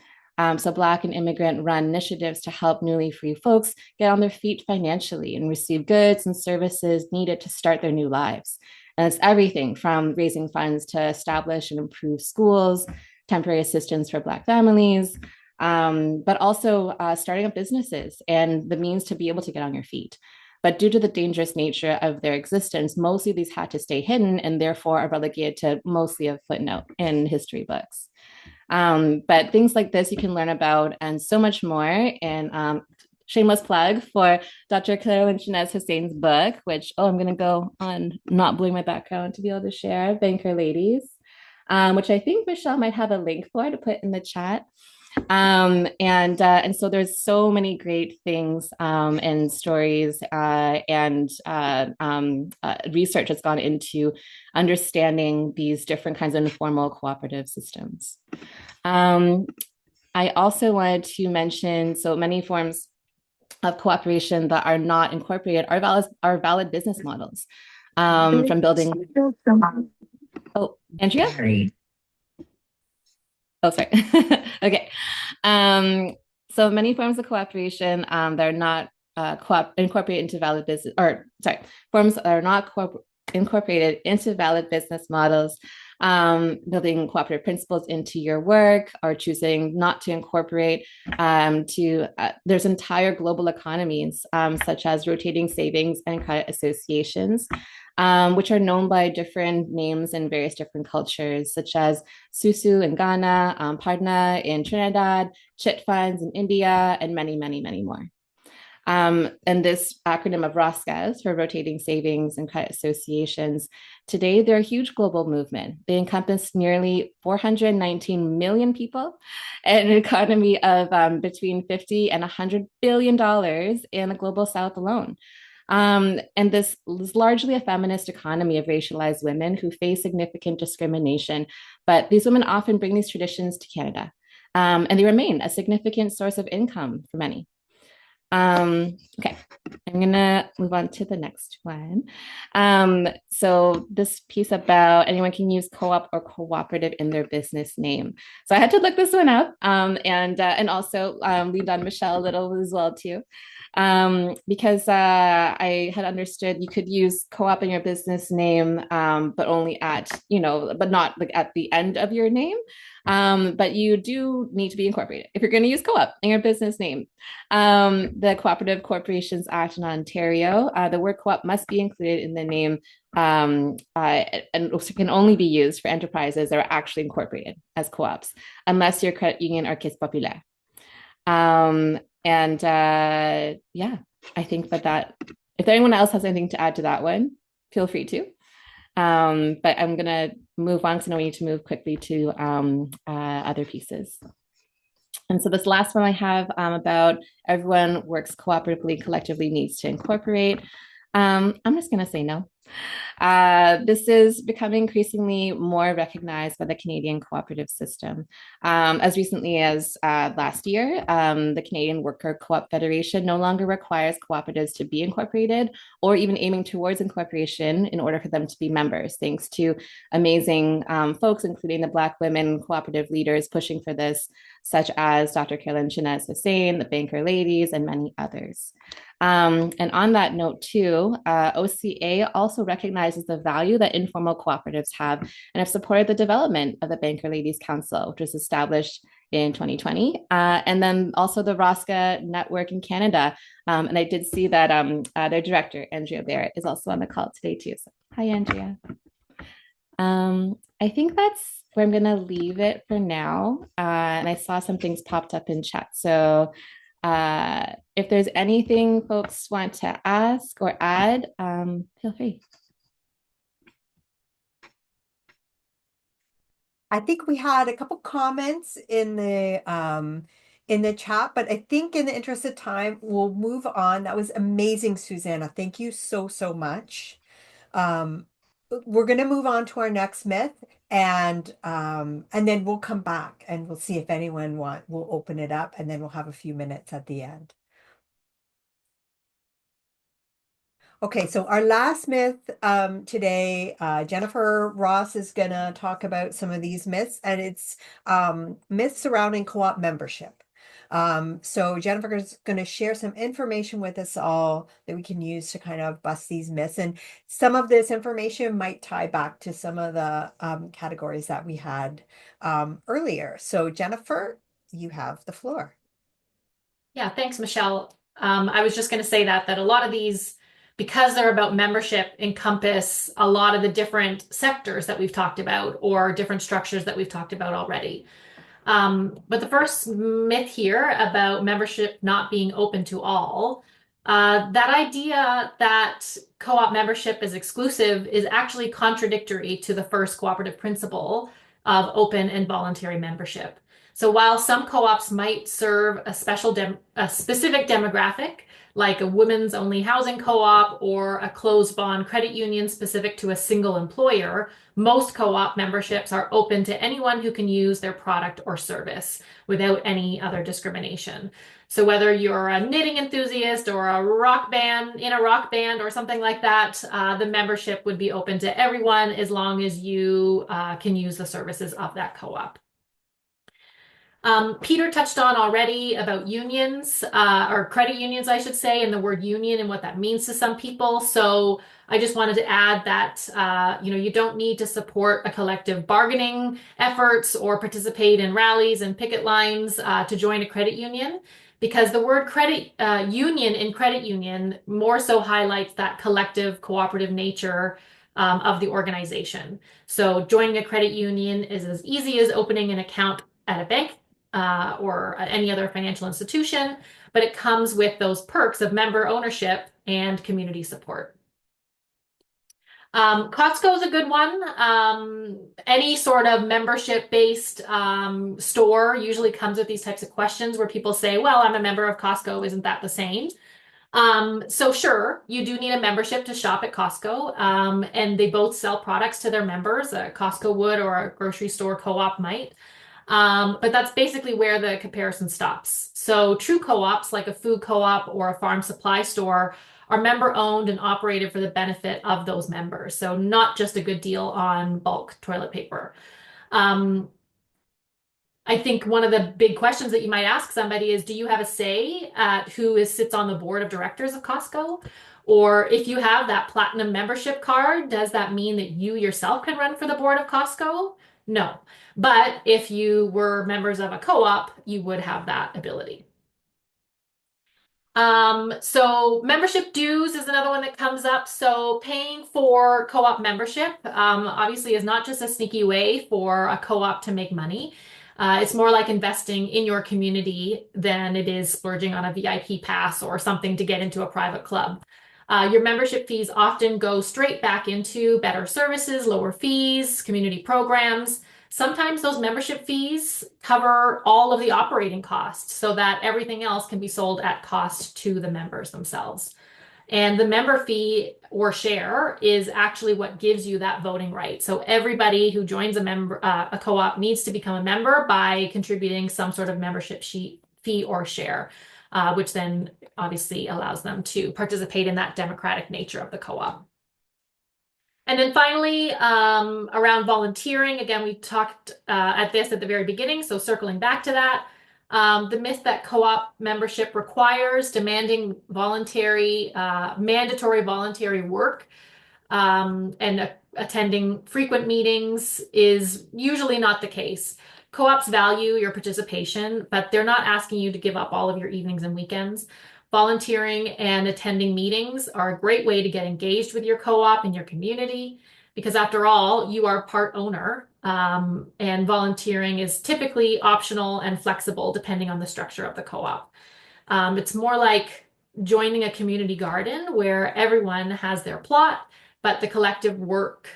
[SPEAKER 4] So Black and immigrant-run initiatives to help newly free folks get on their feet financially and receive goods and services needed to start their new lives. And it's everything from raising funds to establish and improve schools, temporary assistance for Black families, but also starting up businesses and the means to be able to get on your feet. But due to the dangerous nature of their existence, mostly these had to stay hidden and therefore are relegated to mostly a footnote in history books. But things like this you can learn about and so much more. And shameless plug for Dr. Claire Lynch-Inez Hussein's book, which, I'm going to go on not blowing my background to be able to share, Banker Ladies, which I think Michelle might have a link for to put in the chat. And so there's so many great things and stories and research that's gone into understanding these different kinds of informal cooperative systems. I also wanted to mention, so many forms of cooperation that are not incorporated are valid business models from building. Oh, Andrea? Oh, sorry. Okay. So many forms of cooperation that are not incorporated into valid business, forms that are not incorporated into valid business models, building cooperative principles into your work or choosing not to incorporate there's entire global economies, such as rotating savings and credit associations, which are known by different names in various different cultures, such as Susu in Ghana, Padna in Trinidad, chit funds in India, and many, many, many more. And this acronym of ROSCAs for rotating savings and credit associations, today they're a huge global movement. They encompass nearly 419 million people and an economy of between $50 and $100 billion in the global South alone. And this is largely a feminist economy of racialized women who face significant discrimination, but these women often bring these traditions to Canada, and they remain a significant source of income for many. Okay, I'm gonna move on to the next one. So this piece about anyone can use co-op or cooperative in their business name. So I had to look this one up, and also leaned on Michelle a little as well too. Because I had understood you could use co-op in your business name, but only at, but not like at the end of your name. But you do need to be incorporated if you're going to use co-op in your business name. The Cooperative Corporations Act Act in Ontario, the word co-op must be included in the name and can only be used for enterprises that are actually incorporated as co-ops, unless you're a credit union or caisse populaire. Yeah, I think that if anyone else has anything to add to that one, feel free to. But I'm going to move on because I know we need to move quickly to other pieces. And so this last one I have about everyone works cooperatively, collectively needs to incorporate. I'm just going to say no. This is becoming increasingly more recognized by the Canadian cooperative system. As recently as last year, the Canadian Worker Co-op Federation no longer requires cooperatives to be incorporated or even aiming towards incorporation in order for them to be members, thanks to amazing folks, including the Black women cooperative leaders pushing for this, such as Dr. Carolyn Chinez Hussein, the Banker Ladies, and many others. And on that note too, OCA also recognizes the value that informal cooperatives have and have supported the development of the Banker Ladies Council, which was established in 2020. And then also the Rosca Network in Canada. And I did see that their director, Andrea Barrett, is also on the call today too. So, hi, Andrea. I think that's where I'm going to leave it for now. And I saw some things popped up in chat. So if there's anything folks want to ask or add, feel free.
[SPEAKER 1] I think we had a couple comments in the chat, but I think in the interest of time, we'll move on. That was amazing, Susanna. Thank you so, so much. We're going to move on to our next myth, and then we'll come back and we'll see if anyone we'll open it up, and then we'll have a few minutes at the end. Okay, so our last myth today, Jennifer Ross is going to talk about some of these myths, and it's myths surrounding co-op membership. So Jennifer is going to share some information with us all that we can use to kind of bust these myths. And some of this information might tie back to some of the categories that we had earlier. So Jennifer, you have the floor.
[SPEAKER 5] Yeah, thanks, Michelle. I was just going to say that a lot of these, because they're about membership, encompass a lot of the different sectors that we've talked about or different structures that we've talked about already. But the first myth here about membership not being open to all, that idea that co-op membership is exclusive is actually contradictory to the first cooperative principle of open and voluntary membership. So while some co-ops might serve a specific demographic, like a women's only housing co-op or a closed bond credit union specific to a single employer, most co-op memberships are open to anyone who can use their product or service without any other discrimination. So whether you're a knitting enthusiast or a rock band or something like that, the membership would be open to everyone as long as you can use the services of that co-op. Peter touched on already about unions, or credit unions, I should say, and the word union and what that means to some people. So I just wanted to add that, you don't need to support a collective bargaining efforts or participate in rallies and picket lines to join a credit union, because the word credit union in credit union more so highlights that collective cooperative nature of the organization. So joining a credit union is as easy as opening an account at a bank or any other financial institution, but it comes with those perks of member ownership and community support. Costco is a good one. Any sort of membership-based store usually comes with these types of questions where people say, well, I'm a member of Costco, isn't that the same? So sure, you do need a membership to shop at Costco, and they both sell products to their members. Costco would, or a grocery store co-op might. But that's basically where the comparison stops. So true co-ops, like a food co-op or a farm supply store, are member-owned and operated for the benefit of those members. So not just a good deal on bulk toilet paper. I think one of the big questions that you might ask somebody is, do you have a say at who sits on the board of directors of Costco? Or if you have that platinum membership card, does that mean that you yourself can run for the board of Costco? No. But if you were members of a co-op, you would have that ability. So membership dues is another one that comes up. So paying for co-op membership, obviously is not just a sneaky way for a co-op to make money. It's more like investing in your community than it is splurging on a VIP pass or something to get into a private club. Your membership fees often go straight back into better services, lower fees, community programs. Sometimes those membership fees cover all of the operating costs so that everything else can be sold at cost to the members themselves. And the member fee or share is actually what gives you that voting right. So everybody who joins a co-op needs to become a member by contributing some sort of membership fee or share, which then obviously allows them to participate in that democratic nature of the co-op. And then finally, around volunteering, again, we talked at the very beginning, so circling back to that, the myth that co-op membership requires demanding mandatory voluntary work and attending frequent meetings is usually not the case. Co-ops value your participation, but they're not asking you to give up all of your evenings and weekends. Volunteering and attending meetings are a great way to get engaged with your co-op and your community, because after all, you are part owner, and volunteering is typically optional and flexible depending on the structure of the co-op. It's more like joining a community garden where everyone has their plot, but the collective work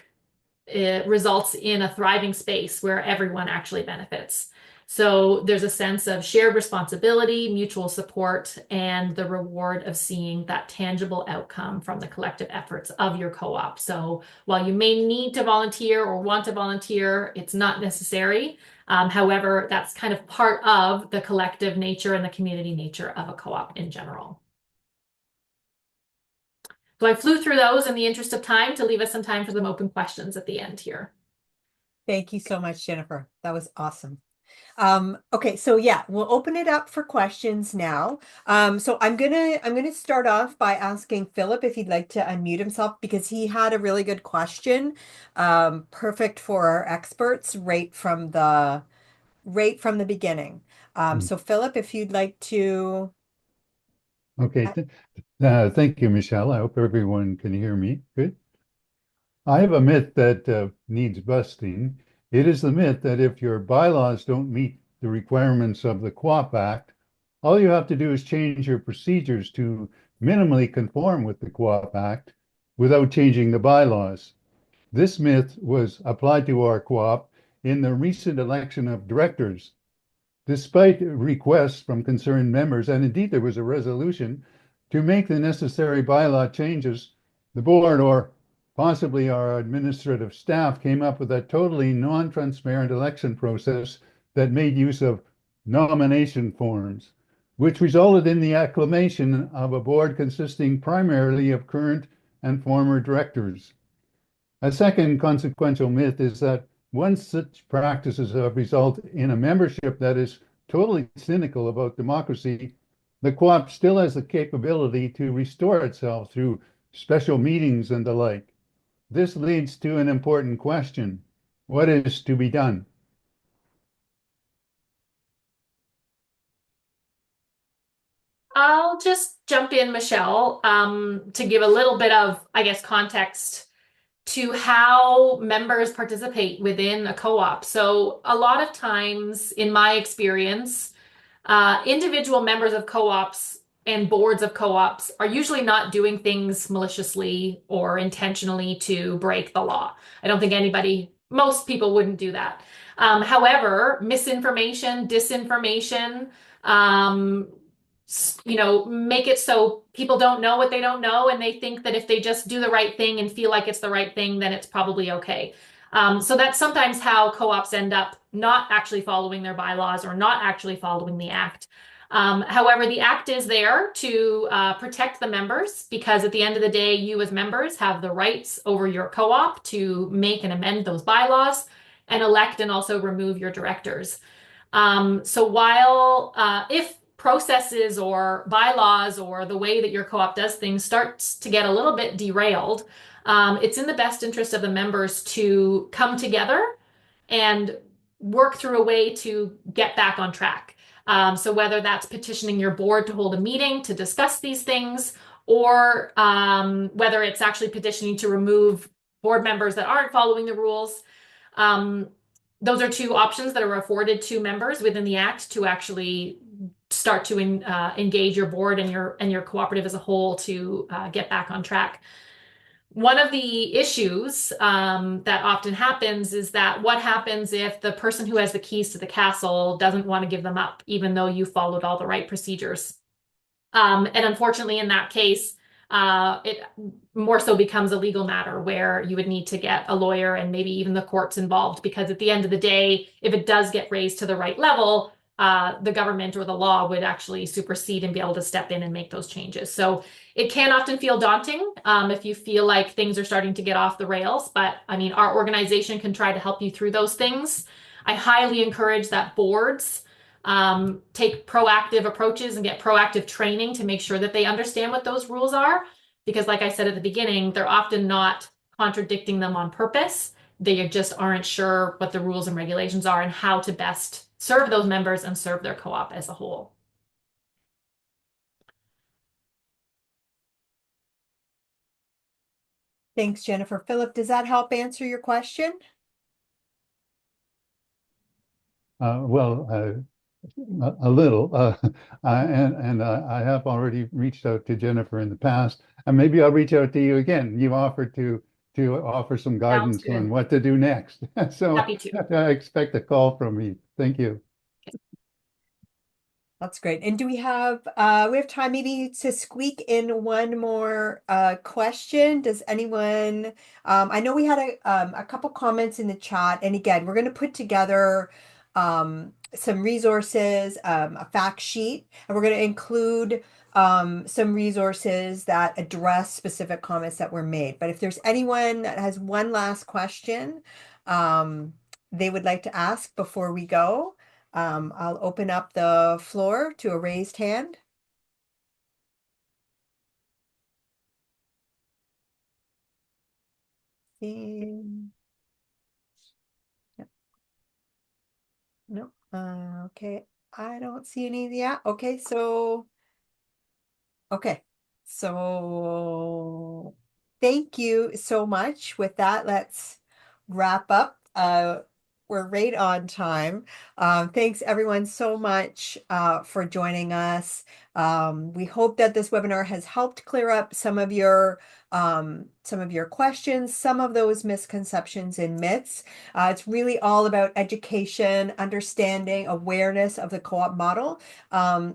[SPEAKER 5] results in a thriving space where everyone actually benefits. So there's a sense of shared responsibility, mutual support, and the reward of seeing that tangible outcome from the collective efforts of your co-op. So while you may need to volunteer or want to volunteer, it's not necessary. However, that's kind of part of the collective nature and the community nature of a co-op in general. So I flew through those in the interest of time to leave us some time for some open questions at the end here.
[SPEAKER 1] Thank you so much, Jennifer. That was awesome. Okay, so yeah, we'll open it up for questions now. So I'm gonna start off by asking Philip if he'd like to unmute himself because he had a really good question, perfect for our experts right from the beginning. So Philip, if you'd like to.
[SPEAKER 11] Okay, thank you, Michelle. I hope everyone can hear me. Good. I have a myth that needs busting. It is the myth that if your bylaws don't meet the requirements of the Co-op Act, all you have to do is change your procedures to minimally conform with the Co-op Act without changing the bylaws. This myth was applied to our co-op in the recent election of directors. Despite requests from concerned members, and indeed there was a resolution to make the necessary bylaw changes, the board or possibly our administrative staff came up with a totally non-transparent election process that made use of nomination forms, which resulted in the acclamation of a board consisting primarily of current and former directors. A second consequential myth is that once such practices have resulted in a membership that is totally cynical about democracy, the co-op still has the capability to restore itself through special meetings and the like. This leads to an important question. What is to be done?
[SPEAKER 5] I'll just jump in, Michelle, to give a little bit of, I guess, context to how members participate within a co-op. So a lot of times, in my experience, individual members of co-ops and boards of co-ops are usually not doing things maliciously or intentionally to break the law. I don't think most people wouldn't do that. However, misinformation, disinformation, make it so people don't know what they don't know, and they think that if they just do the right thing and feel like it's the right thing, then it's probably okay. So that's sometimes how co-ops end up not actually following their bylaws or not actually following the act. However, the act is there to protect the members, because at the end of the day, you as members have the rights over your co-op to make and amend those bylaws and elect and also remove your directors. So while if processes or bylaws or the way that your co-op does things starts to get a little bit derailed, it's in the best interest of the members to come together and work through a way to get back on track. So whether that's petitioning your board to hold a meeting to discuss these things, or whether it's actually petitioning to remove board members that aren't following the rules. Those are two options that are afforded to members within the Act to actually start to engage your board and your cooperative as a whole to get back on track. One of the issues that often happens is that what happens if the person who has the keys to the castle doesn't want to give them up, even though you followed all the right procedures? And unfortunately, in that case, it more so becomes a legal matter where you would need to get a lawyer and maybe even the courts involved, because at the end of the day, if it does get raised to the right level, the government or the law would actually supersede and be able to step in and make those changes. So it can often feel daunting if you feel like things are starting to get off the rails. But I mean, our organization can try to help you through those things. I highly encourage that boards take proactive approaches and get proactive training to make sure that they understand what those rules are. Because like I said at the beginning, they're often not contradicting them on purpose. They just aren't sure what the rules and regulations are and how to best serve those members and serve their co-op as a whole.
[SPEAKER 1] Thanks, Jennifer. Philip, does that help answer your question?
[SPEAKER 11] Well, a little, and I have already reached out to Jennifer in the past, and maybe I'll reach out to you again. You offered to offer some guidance on what to do next. So
[SPEAKER 5] happy to.
[SPEAKER 11] I expect a call from me. Thank you.
[SPEAKER 1] That's great. And do we have time maybe to squeak in one more question? Does anyone I know we had a couple comments in the chat, and again, we're going to put together some resources, a fact sheet, and we're going to include some resources that address specific comments that were made. But if there's anyone that has one last question they would like to ask before we go, I'll open up the floor to a raised hand. And... No. Okay. I don't see any. Yeah. Okay. So thank you so much. With that, let's wrap up. We're right on time. Thanks everyone so much for joining us. We hope that this webinar has helped clear up some of your questions, some of those misconceptions and myths. It's really all about education, understanding, awareness of the co-op model.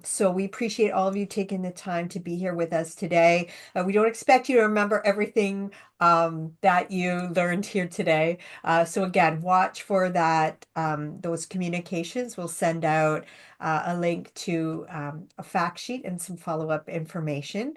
[SPEAKER 1] So we appreciate all of you taking the time to be here with us today. We don't expect you to remember everything that you learned here today. So again, watch for that, those communications. We'll send out a link to a fact sheet and some follow-up information.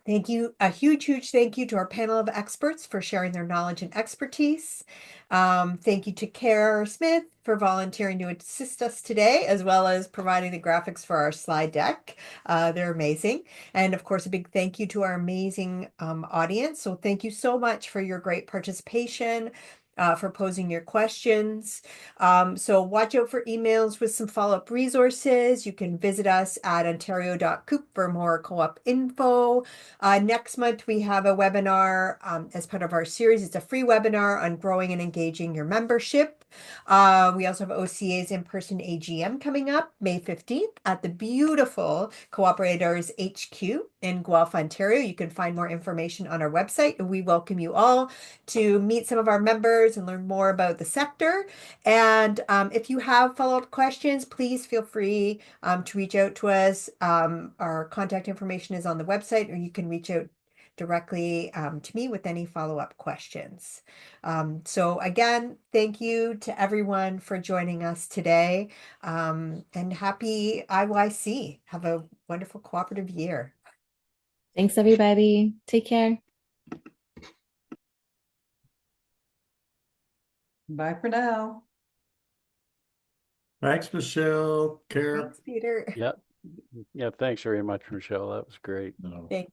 [SPEAKER 1] Thank you. A huge thank you to our panel of experts for sharing their knowledge and expertise. Thank you to Kara Smith for volunteering to assist us today, as well as providing the graphics for our slide deck. They're amazing. And of course, a big thank you to our amazing audience. So thank you so much for your great participation. For posing your questions. So watch out for emails with some follow-up resources. You can visit us at ontario.coop for more co-op info. Next month, we have a webinar as part of our series. It's a free webinar on growing and engaging your membership. We also have OCA's in-person AGM coming up May 15th at the beautiful Co-operators HQ in Guelph, Ontario. You can find more information on our website, and we welcome you all to meet some of our members and learn more about the sector. And if you have follow-up questions, please feel free to reach out to us. Our contact information is on the website, or you can reach out directly to me with any follow-up questions. So again, thank you to everyone for joining us today, and happy IYC. Have a wonderful cooperative year.
[SPEAKER 4] Thanks, everybody. Take care.
[SPEAKER 2] Bye for now.
[SPEAKER 6] Thanks, Michelle. Kara.
[SPEAKER 1] Thanks, Peter.
[SPEAKER 3] Yeah. Thanks very much, Michelle. That was great.
[SPEAKER 1] Thank you.